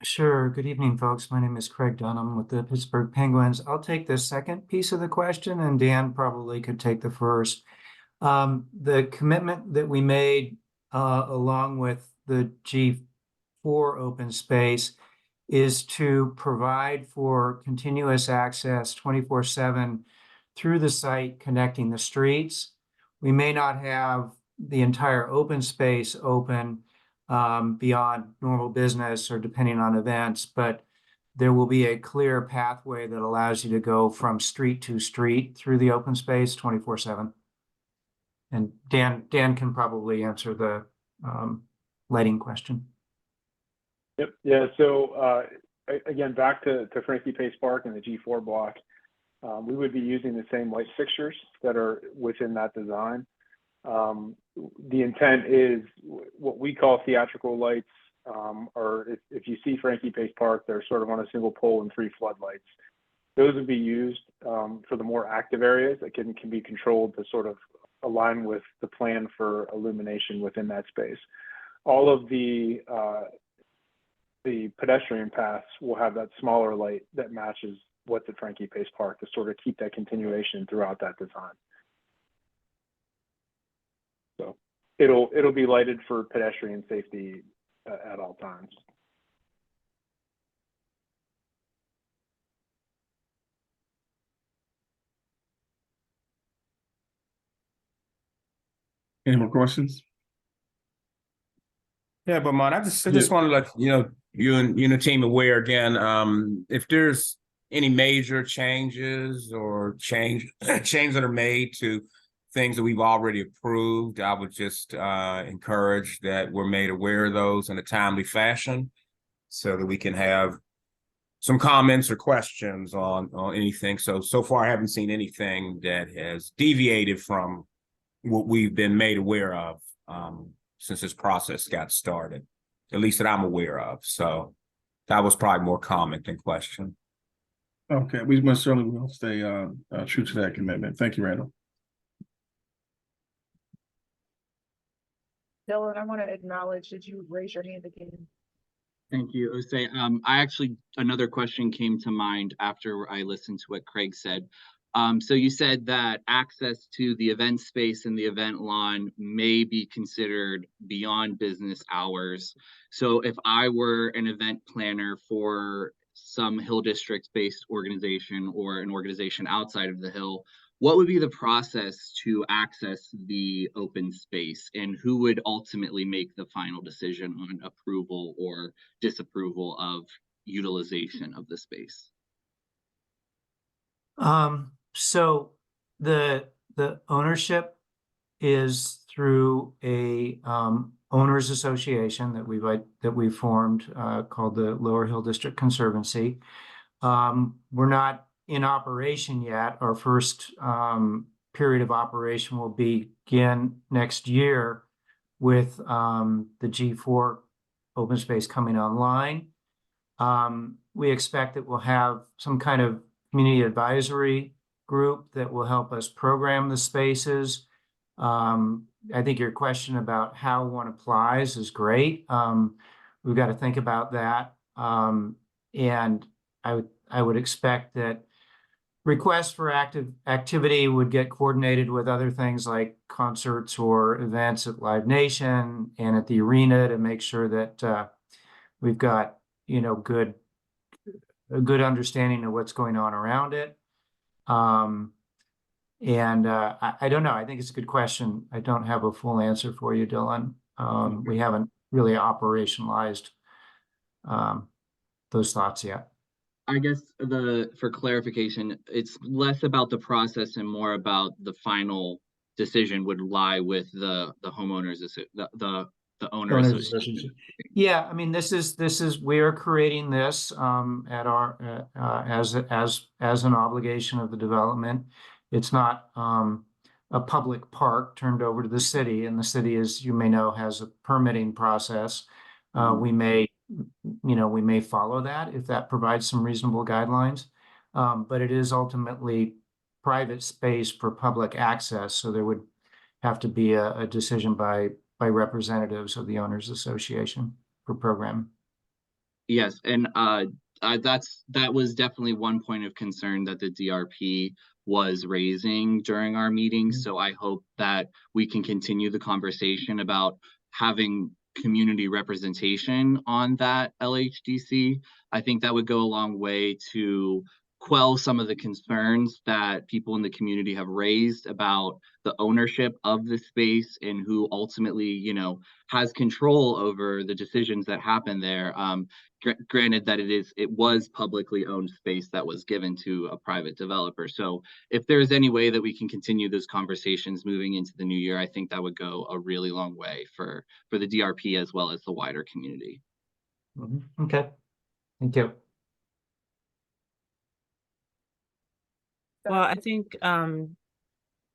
Sure. Good evening, folks. My name is Craig Dunham with the Pittsburgh Penguins. I'll take the second piece of the question, and Dan probably could take the first. The commitment that we made along with the G4 open space is to provide for continuous access 24/7 through the site connecting the streets. We may not have the entire open space open beyond normal business or depending on events, but there will be a clear pathway that allows you to go from street to street through the open space 24/7. And Dan can probably answer the lighting question. Yep. Yeah. So again, back to Frankie Pace Park and the G4 block, we would be using the same light fixtures that are within that design. The intent is what we call theatrical lights, or if you see Frankie Pace Park, they're sort of on a single pole and 3 floodlights. Those would be used for the more active areas that can be controlled to sort of align with the plan for illumination within that space. All of the pedestrian paths will have that smaller light that matches what's at Frankie Pace Park to sort of keep that continuation throughout that design. So it'll be lighted for pedestrian safety at all times. Any more questions? Yeah, but man, I just want to let you and the team aware again. If there's any major changes or changes that are made to things that we've already approved, I would just encourage that we're made aware of those in a timely fashion, so that we can have some comments or questions on anything. So far, I haven't seen anything that has deviated from what we've been made aware of since this process got started, at least that I'm aware of. So that was probably more comment than question. Okay, we most certainly will stay true to that commitment. Thank you, Randall. Dylan, I want to acknowledge that you raised your hand again. Thank you, Jose. Another question came to mind after I listened to what Craig said. So you said that access to the event space and the event lawn may be considered beyond business hours. So if I were an event planner for some Hill District-based organization or an organization outside of the Hill, what would be the process to access the open space, and who would ultimately make the final decision on approval or disapproval of utilization of the space? So the ownership is through a owners association that we formed called the Lower Hill District Conservancy. We're not in operation yet. Our first period of operation will begin next year with the G4 open space coming online. We expect that we'll have some kind of community advisory group that will help us program the spaces. I think your question about how one applies is great. We've got to think about that. And I would expect that requests for activity would get coordinated with other things like concerts or events at Live Nation and at the arena to make sure that we've got, a good understanding of what's going on around it. I don't know. I think it's a good question. I don't have a full answer for you, Dylan. We haven't really operationalized those thoughts yet. I guess for clarification, it's less about the process and more about the final decision would lie with the homeowners, the owner association. Yeah, I mean, we are creating this at our as an obligation of the development. It's not a public park turned over to the city, and the city, as you may know, has a permitting process. We may follow that if that provides some reasonable guidelines, but it is ultimately private space for public access, so there would have to be a decision by representatives of the owners association for program. Yes, and that was definitely one point of concern that the DRP was raising during our meeting. So I hope that we can continue the conversation about having community representation on that LHDC. I think that would go a long way to quell some of the concerns that people in the community have raised about the ownership of the space and who ultimately, has control over the decisions that happen there. Granted that it was publicly owned space that was given to a private developer. So if there's any way that we can continue those conversations moving into the new year, I think that would go a really long way for the DRP as well as the wider community. Okay, thank you. Well, I think,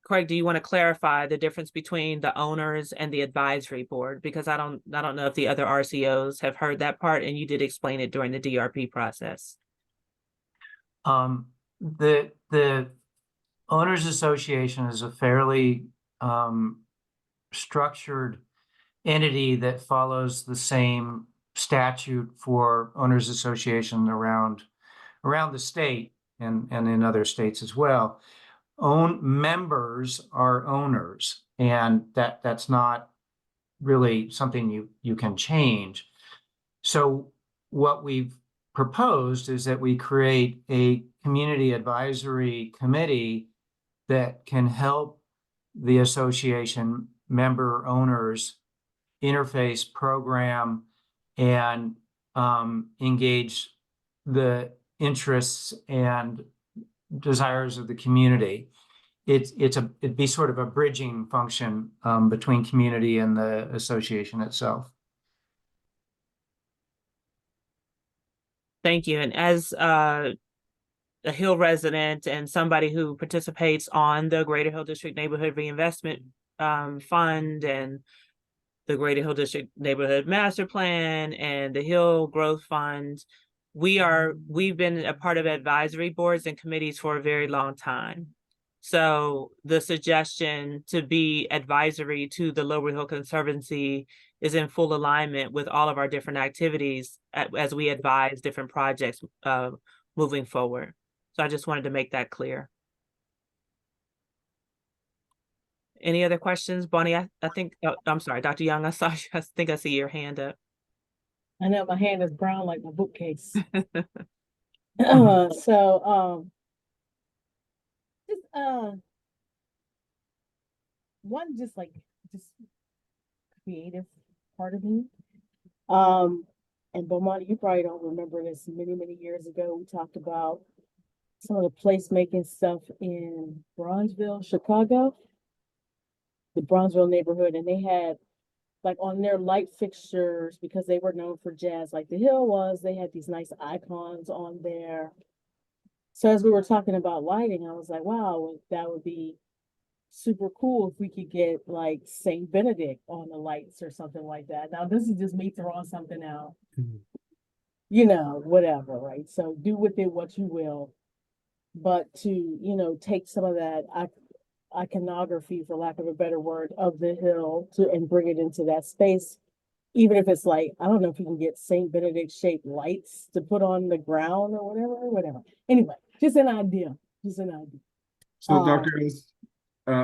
Craig, do you want to clarify the difference between the owners and the advisory board? Because I don't know if the other RCOs have heard that part, and you did explain it during the DRP process. The owners association is a fairly structured entity that follows the same statute for owners association around the state and in other states as well. Members are owners, and that's not really something you can change. So what we've proposed is that we create a community advisory committee that can help the association member owners interface program and engage the interests and desires of the community. It'd be sort of a bridging function between community and the association itself. Thank you. And as a Hill resident and somebody who participates on the Greater Hill District Neighborhood Reinvestment Fund and the Greater Hill District Neighborhood Master Plan and the Hill Growth Fund, we've been a part of advisory boards and committees for a very long time. So the suggestion to be advisory to the Lower Hill Conservancy is in full alignment with all of our different activities as we advise different projects moving forward. So I just wanted to make that clear. Any other questions, Bonnie? I think, oh, I'm sorry, Dr. Young, I think I see your hand up. I know my hand is brown like my bookcase. One just creative part of me. And Bomani, you probably don't remember this. Many years ago, we talked about some of the placemaking stuff in Bronzeville, Chicago, the Bronzeville neighborhood, and they had like on their light fixtures, because they were known for jazz, like the Hill was, they had these nice icons on there. So as we were talking about lighting, I was like, wow, that would be super cool if we could get like Saint Benedict on the lights or something like that. Now this is just me throwing something out, you know, whatever, right? So do with it what you will, but to, you know, take some of that iconography, for lack of a better word, of the Hill and bring it into that space, even if it's like, I don't know if you can get Saint Benedict shaped lights to put on the ground or whatever. Anyway, just an idea. So Dr. Ellis,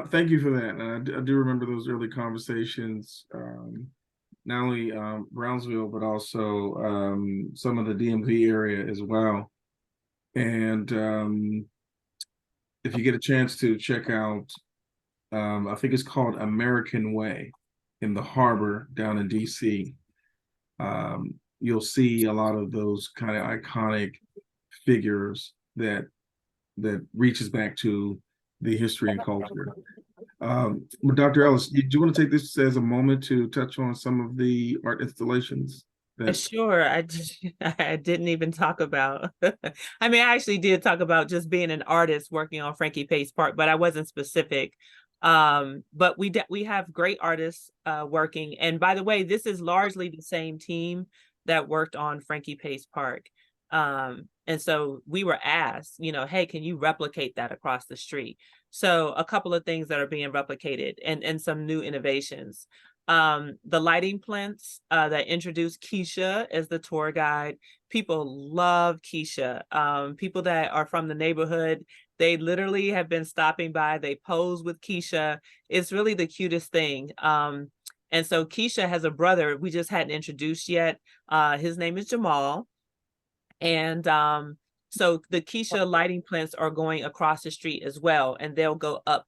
thank you for that. And I do remember those early conversations, not only Brownsville, but also some of the DMV area as well. And if you get a chance to check out, I think it's called American Way in the harbor down in DC, you'll see a lot of those kind of iconic figures that reaches back to the history and culture. But Dr. Ellis, do you want to take this as a moment to touch on some of the art installations? Sure. I didn't even talk about, I mean, I actually did talk about just being an artist working on Frankie Pace Park, but I wasn't specific. But we have great artists working. And by the way, this is largely the same team that worked on Frankie Pace Park. And so we were asked, you know, hey, can you replicate that across the street? So a couple of things that are being replicated and some new innovations. The lighting plinths that introduced Keisha as the tour guide. People love Keisha. People that are from the neighborhood, they literally have been stopping by. They pose with Keisha. It's really the cutest thing. And so Keisha has a brother we just hadn't introduced yet. His name is Jamal. And so the Keisha lighting plinths are going across the street as well. And they'll go up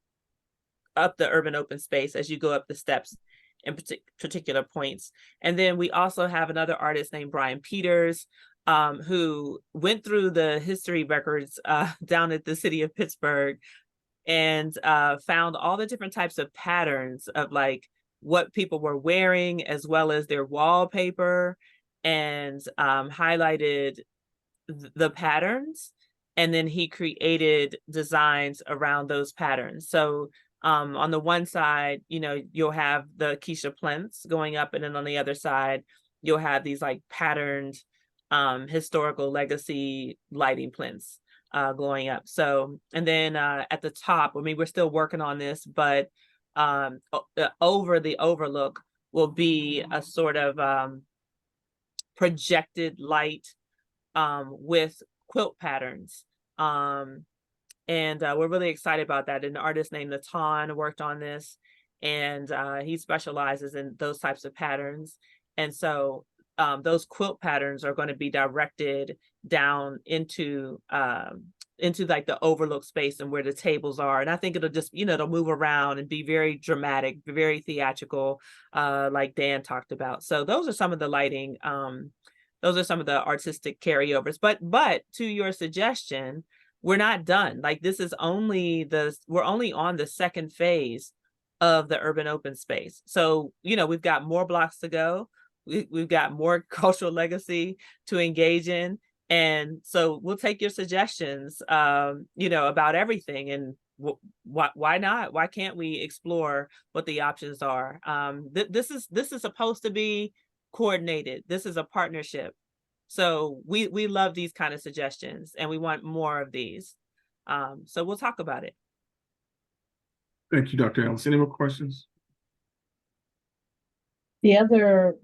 the urban open space as you go up the steps in particular points. And then we also have another artist named Brian Peters, who went through the history records down at the City of Pittsburgh and found all the different types of patterns of like what people were wearing, as well as their wallpaper, and highlighted the patterns. And then he created designs around those patterns. So on the one side, you know, you'll have the Keisha plinths going up, and then on the other side, you'll have these like patterned historical legacy lighting plinths going up. So, and then at the top, I mean, we're still working on this, but over the overlook will be a sort of projected light with quilt patterns. And we're really excited about that. An artist named Natan worked on this, and he specializes in those types of patterns. And so those quilt patterns are going to be directed down into into like the overlook space and where the tables are. And I think it'll just, it'll move around and be very dramatic, very theatrical, like Dan talked about. So those are some of the lighting. Those are some of the artistic carryovers. But to your suggestion, we're not done. Like this is we're only on the second phase of the urban open space. So, we've got more blocks to go. We've got more cultural legacy to engage in. And so we'll take your suggestions, about everything. And why not? Why can't we explore what the options are? This is supposed to be coordinated. This is a partnership. So we love these kind of suggestions and we want more of these. So we'll talk about it. Thank you, Dr. Ellis. Any more questions? The other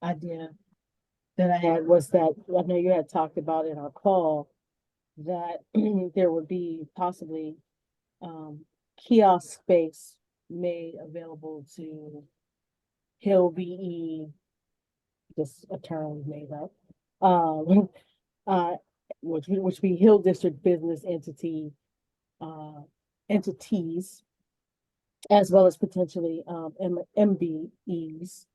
idea that I had was that I know you had talked about in our call that there would be possibly kiosk space made available to Hill BE, just a term made up, which be Hill District business entities, as well as potentially MBEs.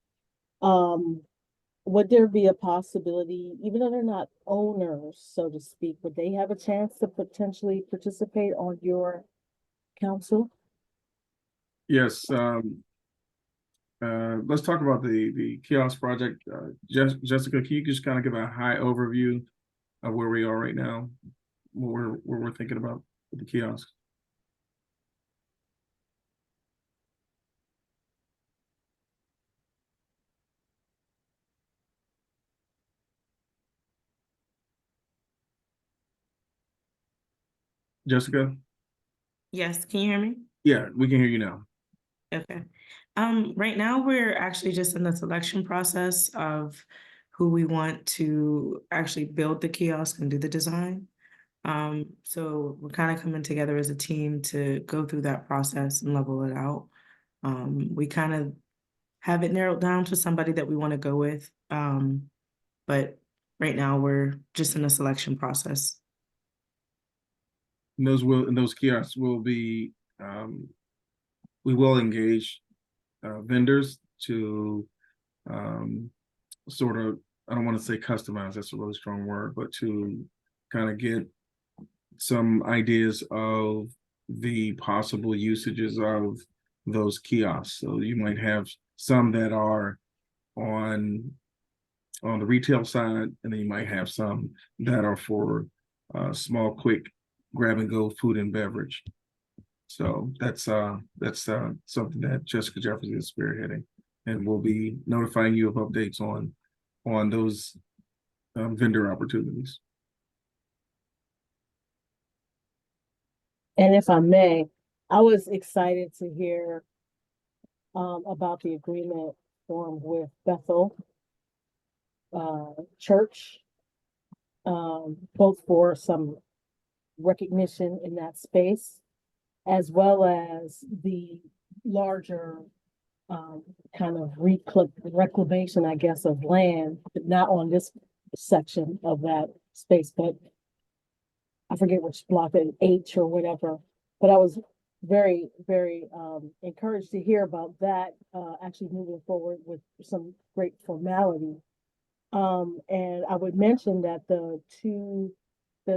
Would there be a possibility, even though they're not owners, so to speak, would they have a chance to potentially participate on your council? Yes. Let's talk about the kiosk project. Jessica, can you just kind of give a high overview of where we are right now, what we're thinking about with the kiosk? Jessica? Yes, can you hear me? Yeah, we can hear you now. Okay. Right now we're actually just in the selection process of who we want to actually build the kiosk and do the design. So we're kind of coming together as a team to go through that process and level it out. We kind of have it narrowed down to somebody that we want to go with. But right now we're just in a selection process. And those kiosks will be, we will engage vendors to sort of, I don't want to say customize, that's a really strong word, but to kind of get some ideas of the possible usages of those kiosks. So you might have some that are on the retail side, and then you might have some that are for small, quick grab and go food and beverage. So that's something that Jessica Jefferson is spearheading, and we'll be notifying you of updates on those vendor opportunities. And if I may, I was excited to hear about the agreement formed with Bethel Church, both for some recognition in that space, as well as the larger kind of reclamation, I guess, of land, but not on this section of that space, but I forget which block, H or whatever. But I was very, very encouraged to hear about that actually moving forward with some great formality. And I would mention that the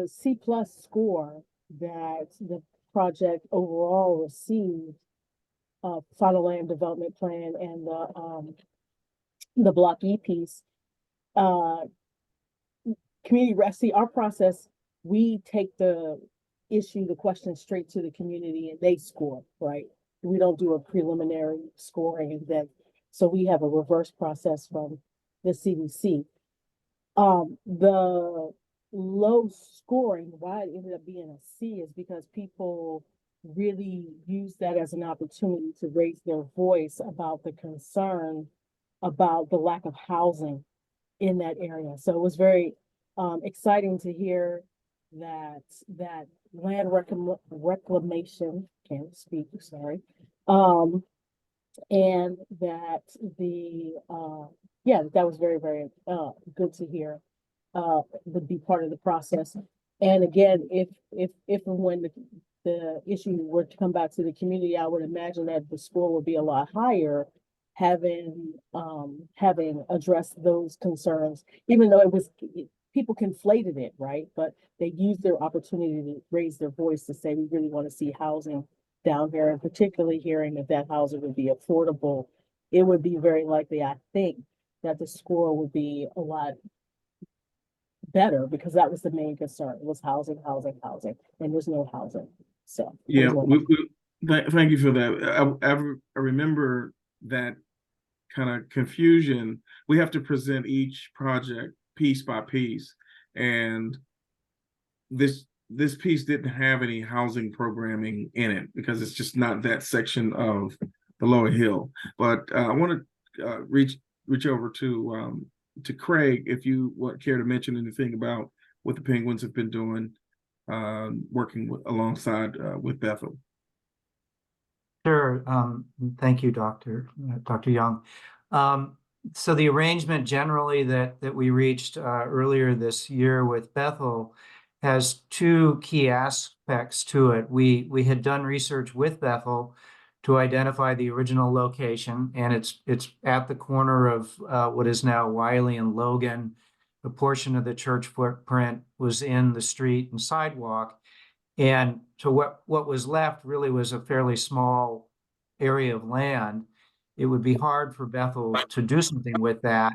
C+ score that the project overall received, final land development plan and the Block E piece, community see our process, we take the question straight to the community and they score, right? We don't do a preliminary scoring and then, so we have a reverse process from the CDC. The low scoring, why it ended up being a C, is because people really use that as an opportunity to raise their voice about the concern about the lack of housing in that area. So it was very exciting to hear that land reclamation, can't speak, sorry, and that that was very, very good to hear, would be part of the process. And again, if and when the issue were to come back to the community, I would imagine that the score would be a lot higher, having addressed those concerns, even though people conflated it, right? But they used their opportunity to raise their voice to say, we really want to see housing down here, and particularly hearing that housing would be affordable, it would be very likely, I think, that the score would be a lot better, because that was the main concern, was housing, and there's no housing. So. Yeah, there's no- thank you for that. I remember that kind of confusion. We have to present each project piece by piece, and this piece didn't have any housing programming in it because it's just not that section of the lower hill. But I want to reach over to Craig, if you care to mention anything about what the Penguins have been doing, working alongside with Bethel. Sure. Thank you, Dr. Young. So the arrangement generally that we reached earlier this year with Bethel has two key aspects to it. We had done research with Bethel to identify the original location, and it's at the corner of what is now Wiley and Logan. A portion of the church footprint was in the street and sidewalk. And so what was left really was a fairly small area of land. It would be hard for Bethel to do something with that.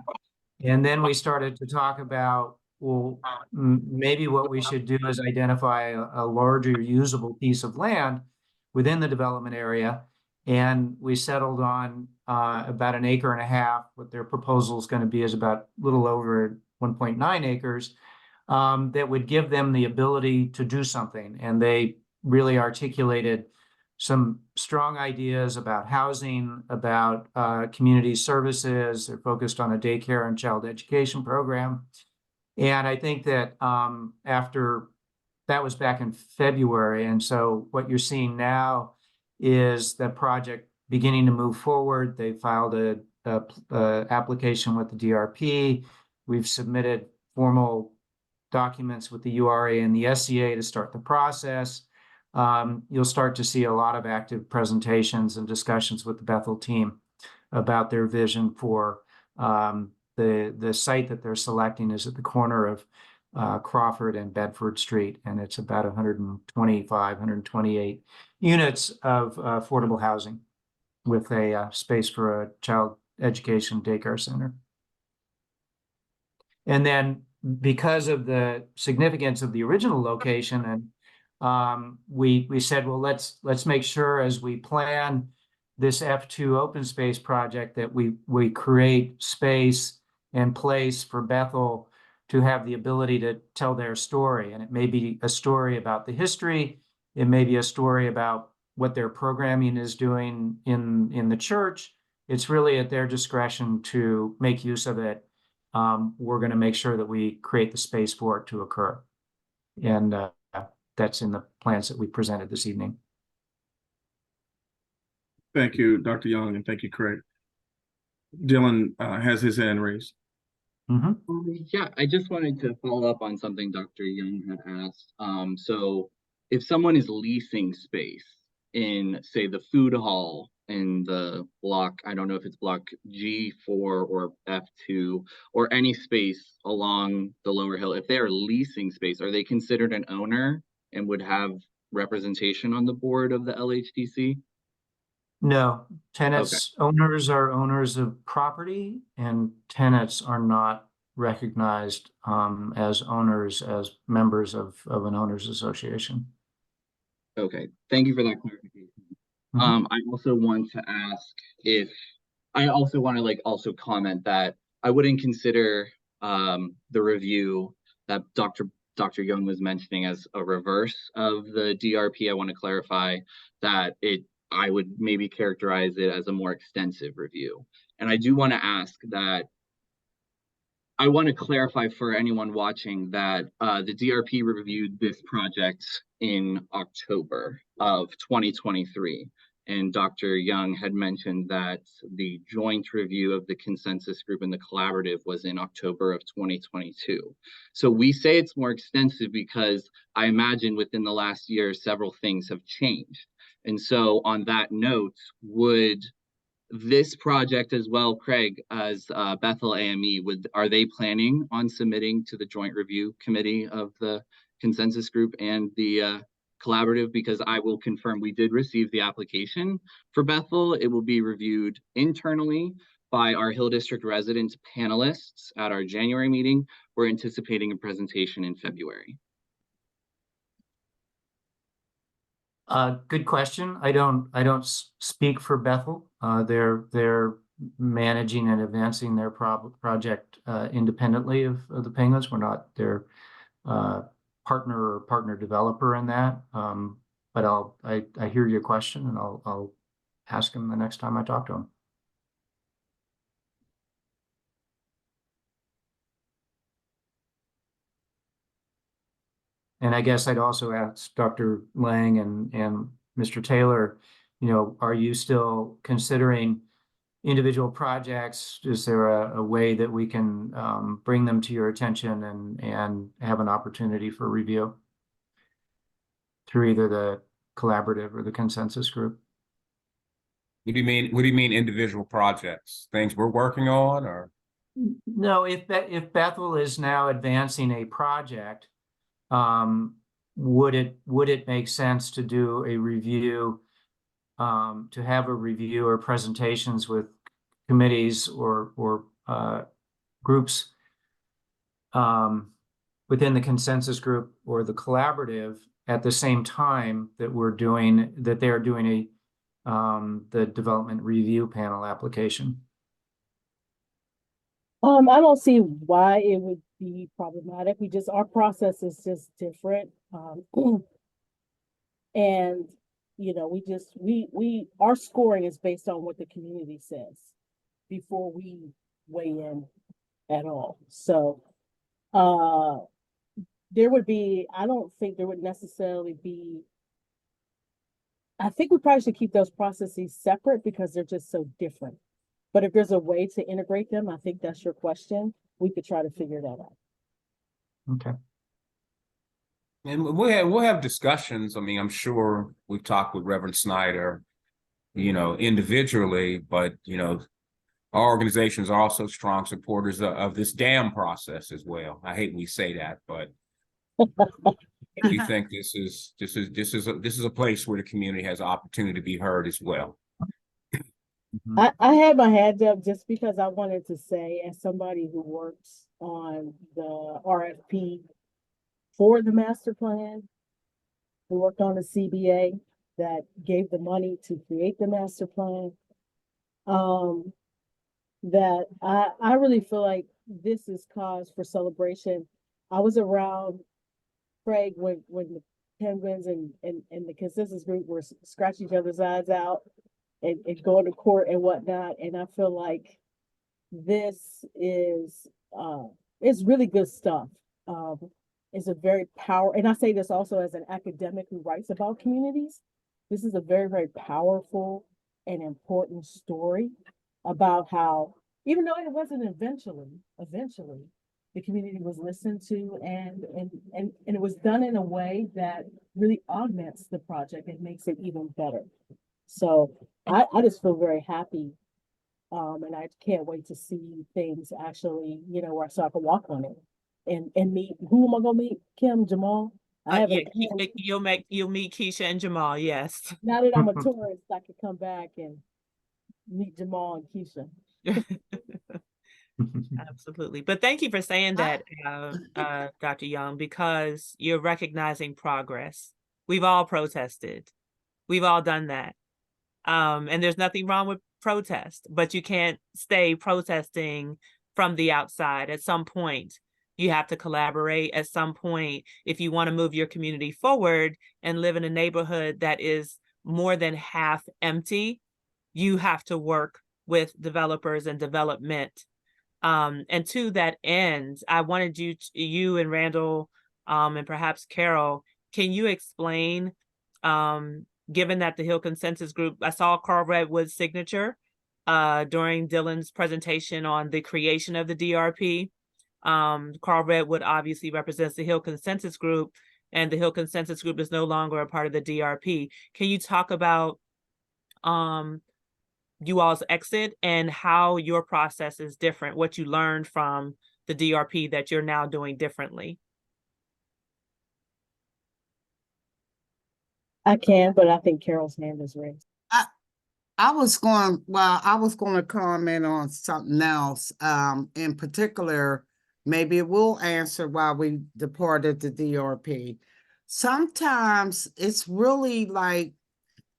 And then we started to talk about, well, maybe what we should do is identify a larger usable piece of land within the development area. And we settled on about 1.5 acres. What their proposal is going to be is about a little over 1.9 acres. That would give them the ability to do something. And they really articulated some strong ideas about housing, about community services. They're focused on a daycare and child education program. And I think that after that was back in February. And so what you're seeing now is the project beginning to move forward. They filed a application with the DRP. We've submitted formal documents with the URA and the SCA to start the process. You'll start to see a lot of active presentations and discussions with the Bethel team about their vision for the site that they're selecting is at the corner of Crawford and Bedford Street, and it's about 128 units of affordable housing with a space for a child education daycare center. And then because of the significance of the original location, and we said, well, let's make sure as we plan this F2 open space project that we create space and place for Bethel to have the ability to tell their story. And it may be a story about the history. It may be a story about what their programming is doing in the church. It's really at their discretion to make use of it. We're going to make sure that we create the space for it to occur. And that's in the plans that we presented this evening. Thank you, Dr. Young, and thank you, Craig. Dylan has his hand raised. Yeah, I just wanted to follow up on something Dr. Young had asked. So if someone is leasing space in, say, the food hall in the block, I don't know if it's block G4 or F2 or any space along the lower hill, if they are leasing space, are they considered an owner and would have representation on the board of the LHDC? No, tenants, owners are owners of property, and tenants are not recognized as owners, as members of an owners association. Okay, thank you for that clarification. I also want to ask if I also want to also comment that I wouldn't consider the review that Dr. Young was mentioning as a reverse of the DRP. I want to clarify that I would maybe characterize it as a more extensive review. And I do want to ask that I want to clarify for anyone watching that the DRP reviewed this project in October of 2023. and Dr. Young had mentioned that the joint review of the consensus group and the collaborative was in October of 2022. So we say it's more extensive because I imagine within the last year, several things have changed. And so on that note, would this project as well, Craig, as Bethel AME, are they planning on submitting to the joint review committee of the consensus group and the collaborative? Because I will confirm we did receive the application for Bethel. It will be reviewed internally by our Hill District resident panelists at our January meeting. We're anticipating a presentation in February. Good question. I don't speak for Bethel. They're managing and advancing their project independently of the Penguins. We're not their partner or partner developer in that. But I hear your question, and I'll ask him the next time I talk to him. And I guess I'd also ask Dr. Lang and Mr. Taylor, are you still considering individual projects? Is there a way that we can bring them to your attention and have an opportunity for review through either the collaborative or the consensus group? What do you mean? What do you mean individual projects? Things we're working on, or? No, if Bethel is now advancing a project, would it make sense to do a review, to have a review or presentations with committees or groups within the consensus group or the collaborative at the same time that they are doing the development review panel application? I don't see why it would be problematic. Our process is just different. And our scoring is based on what the community says before we weigh in at all. So I don't think there would necessarily be, I think we probably should keep those processes separate because they're just so different. But if there's a way to integrate them, I think that's your question, we could try to figure that out. Okay. And we'll have discussions. I mean, I'm sure we've talked with Reverend Snyder, individually, but our organizations are also strong supporters of this dam process as well. I hate we say that, but we think this is a place where the community has opportunity to be heard as well. I had my hand up just because I wanted to say, as somebody who works on the RFP for the master plan, who worked on the CBA that gave the money to create the master plan, that I really feel like this is cause for celebration. I was around, Craig, when the Penguins and the consensus group were scratching each other's eyes out and going to court and whatnot. And I feel like this is it's really good stuff. It's a very and I say this also as an academic who writes about communities. This is a very, very powerful and important story about how, even though it wasn't eventually the community was listened to and it was done in a way that really augments the project and makes it even better. So I just feel very happy. And I can't wait to see things actually, so I can walk on it and meet, who am I gonna meet? Kim, Jamal? You'll meet Keisha and Jamal, yes. Now that I'm a tourist, I can come back and meet Jamal and Keisha. Absolutely. But thank you for saying that, Dr. Young, because you're recognizing progress. We've all protested. We've all done that. And there's nothing wrong with protest, but you can't stay protesting from the outside. At some point, you have to collaborate. At some point, if you want to move your community forward and live in a neighborhood that is more than half empty, you have to work with developers and development. And to that end, I wanted you and Randall, and perhaps Carol, can you explain given that the Hill Consensus Group, I saw Carl Redwood's signature during Dylan's presentation on the creation of the DRP. Carl Redwood obviously represents the Hill Consensus Group, and the Hill Consensus Group is no longer a part of the DRP. Can you talk about you all's exit and how your process is different, what you learned from the DRP that you're now doing differently? I can, but I think Carol's hand is raised. I was going to comment on something else. In particular, maybe it will answer why we departed the DRP. Sometimes it's really like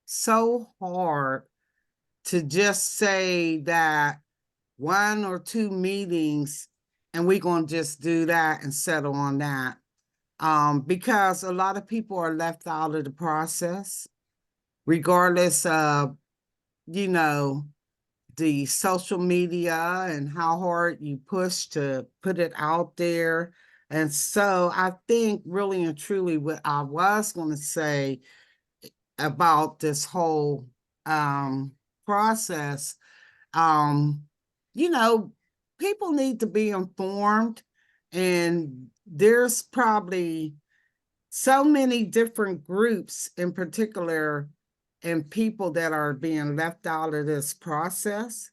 so hard to just say that 1 or 2 meetings and we're going to just do that and settle on that. Because a lot of people are left out of the process, regardless of, you know, the social media and how hard you push to put it out there. And so I think really and truly what I was going to say about this whole process, you know, people need to be informed, and there's probably so many different groups in particular and people that are being left out of this process,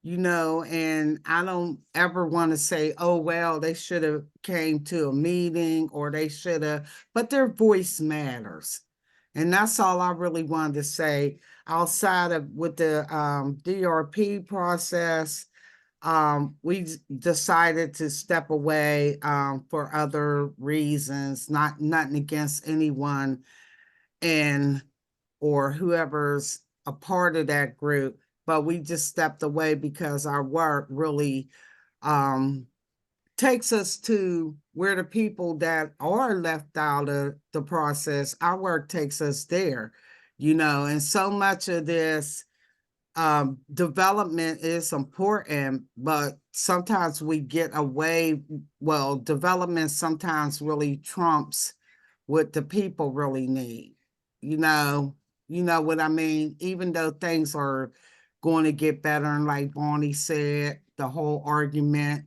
you know, and I don't ever want to say, oh, well, they should have came to a meeting or they should have, but their voice matters. And that's all I really wanted to say. Outside of with the DRP process, we decided to step away for other reasons, nothing against anyone and or whoever's a part of that group, but we just stepped away because our work really takes us to where the people that are left out of the process, our work takes us there, you know, and so much of this development is important, but sometimes we get away, well, development sometimes really trumps what the people really need, you know what I mean? Even though things are going to get better, and like Bonnie said, the whole argument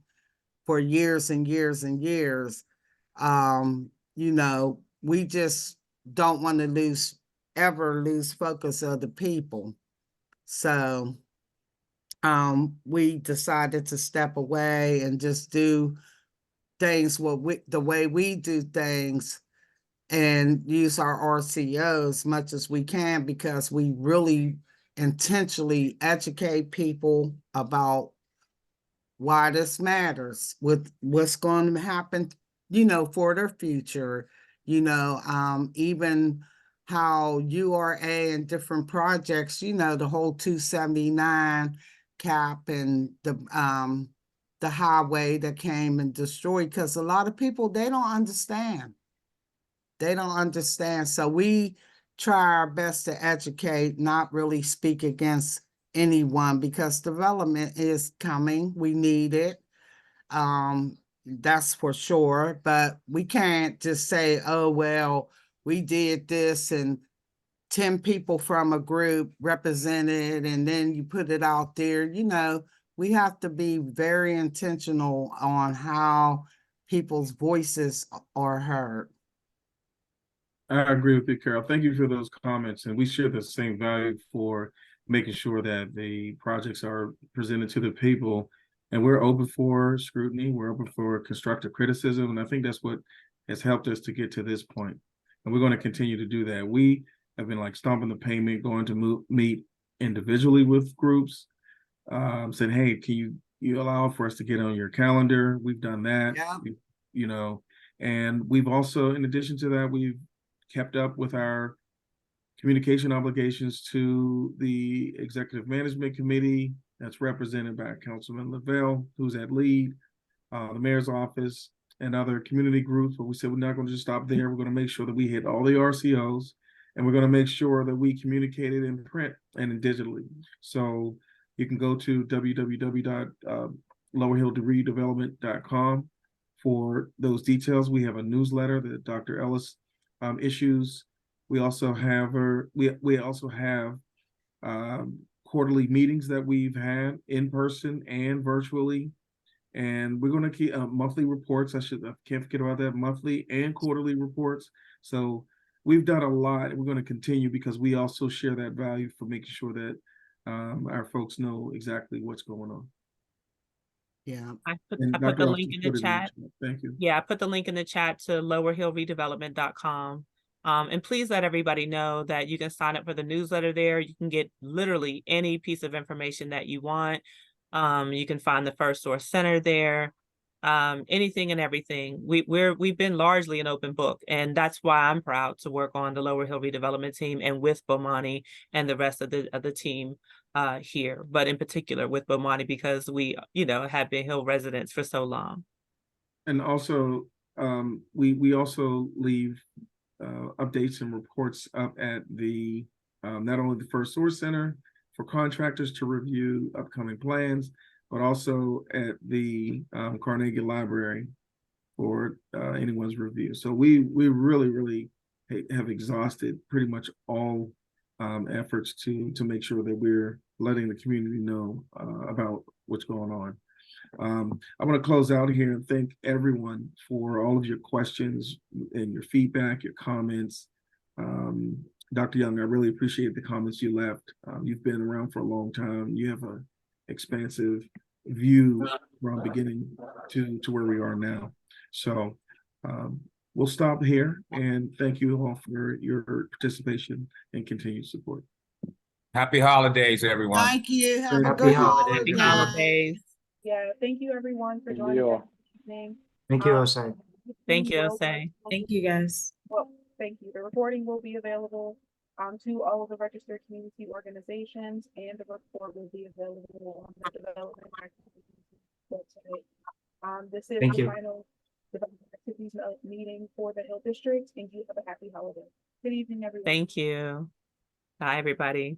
for years and years and years, you know, we just don't want to ever lose focus of the people. So we decided to step away and just do things the way we do things and use our RCO as much as we can, because we really intentionally educate people about why this matters, with what's going to happen, you know, for their future, you know, even how URA and different projects, you know, the whole 279 cap and the highway that came and destroyed, because a lot of people, they don't understand. They don't understand. So we try our best to educate, not really speak against anyone, because development is coming. We need it. That's for sure. But we can't just say, oh, well, we did this and 10 people from a group represented, and then you put it out there. You know, we have to be very intentional on how people's voices are heard. I agree with you, Carol. Thank you for those comments. And we share the same value for making sure that the projects are presented to the people. And we're open for scrutiny. We're open for constructive criticism. And I think that's what has helped us to get to this point. And we're going to continue to do that. We have been like stomping the pavement, going to meet individually with groups, said, hey, can you allow for us to get on your calendar? We've done that, Yeah. you know, and we've also, in addition to that, we've kept up with our communication obligations to the Executive Management Committee that's represented by Councilman Lavelle, who's at lead, the mayor's office, and other community groups. But we said we're not going to just stop there. We're going to make sure that we hit all the RCOs, and we're going to make sure that we communicate it in print and digitally. So you can go to www.lowerhillredevelopment.com for those details. We have a newsletter that Dr. Ellis issues We also have we also have quarterly meetings that we've had in person and virtually. And we're going to keep monthly reports. I can't forget about that, monthly and quarterly reports. So we've done a lot, and we're going to continue because we also share that value for making sure that our folks know exactly what's going on. Yeah. I put And the Dr. link Austin in the put it chat. Thank you. Yeah, I put the link in the chat to lowerhillredevelopment.com. And please let everybody know that you can sign up for the newsletter there. You can get literally any piece of information that you want. You can find the First Source Center there. Anything and everything. We've been largely an open book, and that's why I'm proud to work on the Lower Hill redevelopment team and with Bomani and the rest of the team here, but in particular with Bomani because we, have been Hill residents for so long. And also, we also leave updates and reports up at the not only the First Source Center for contractors to review upcoming plans, but also at the Carnegie Library for anyone's review. So we really have exhausted pretty much all efforts to make sure that we're letting the community know about what's going on. I want to close out here and thank everyone for all of your questions and your feedback, your comments. Dr. Young, I really appreciate the comments you left. You've been around for a long time. You have an expansive view from beginning to where we are now. So we'll stop here and thank you all for your participation and continued support. Happy holidays, everyone. Thank you. Have a Happy good holidays, Happy everyone. holidays. Yeah, thank you everyone for Thank joining you us all. this evening. Thank you, Jose. Thank you, Jose. Thank you, guys. Well, thank you. The recording will be available to all of the registered community organizations, and the report will be available on the development activities website. This is Thank the you. final development activities meeting for the Hill District, and you have a happy holiday. Good evening, everyone. Thank you. Bye, everybody.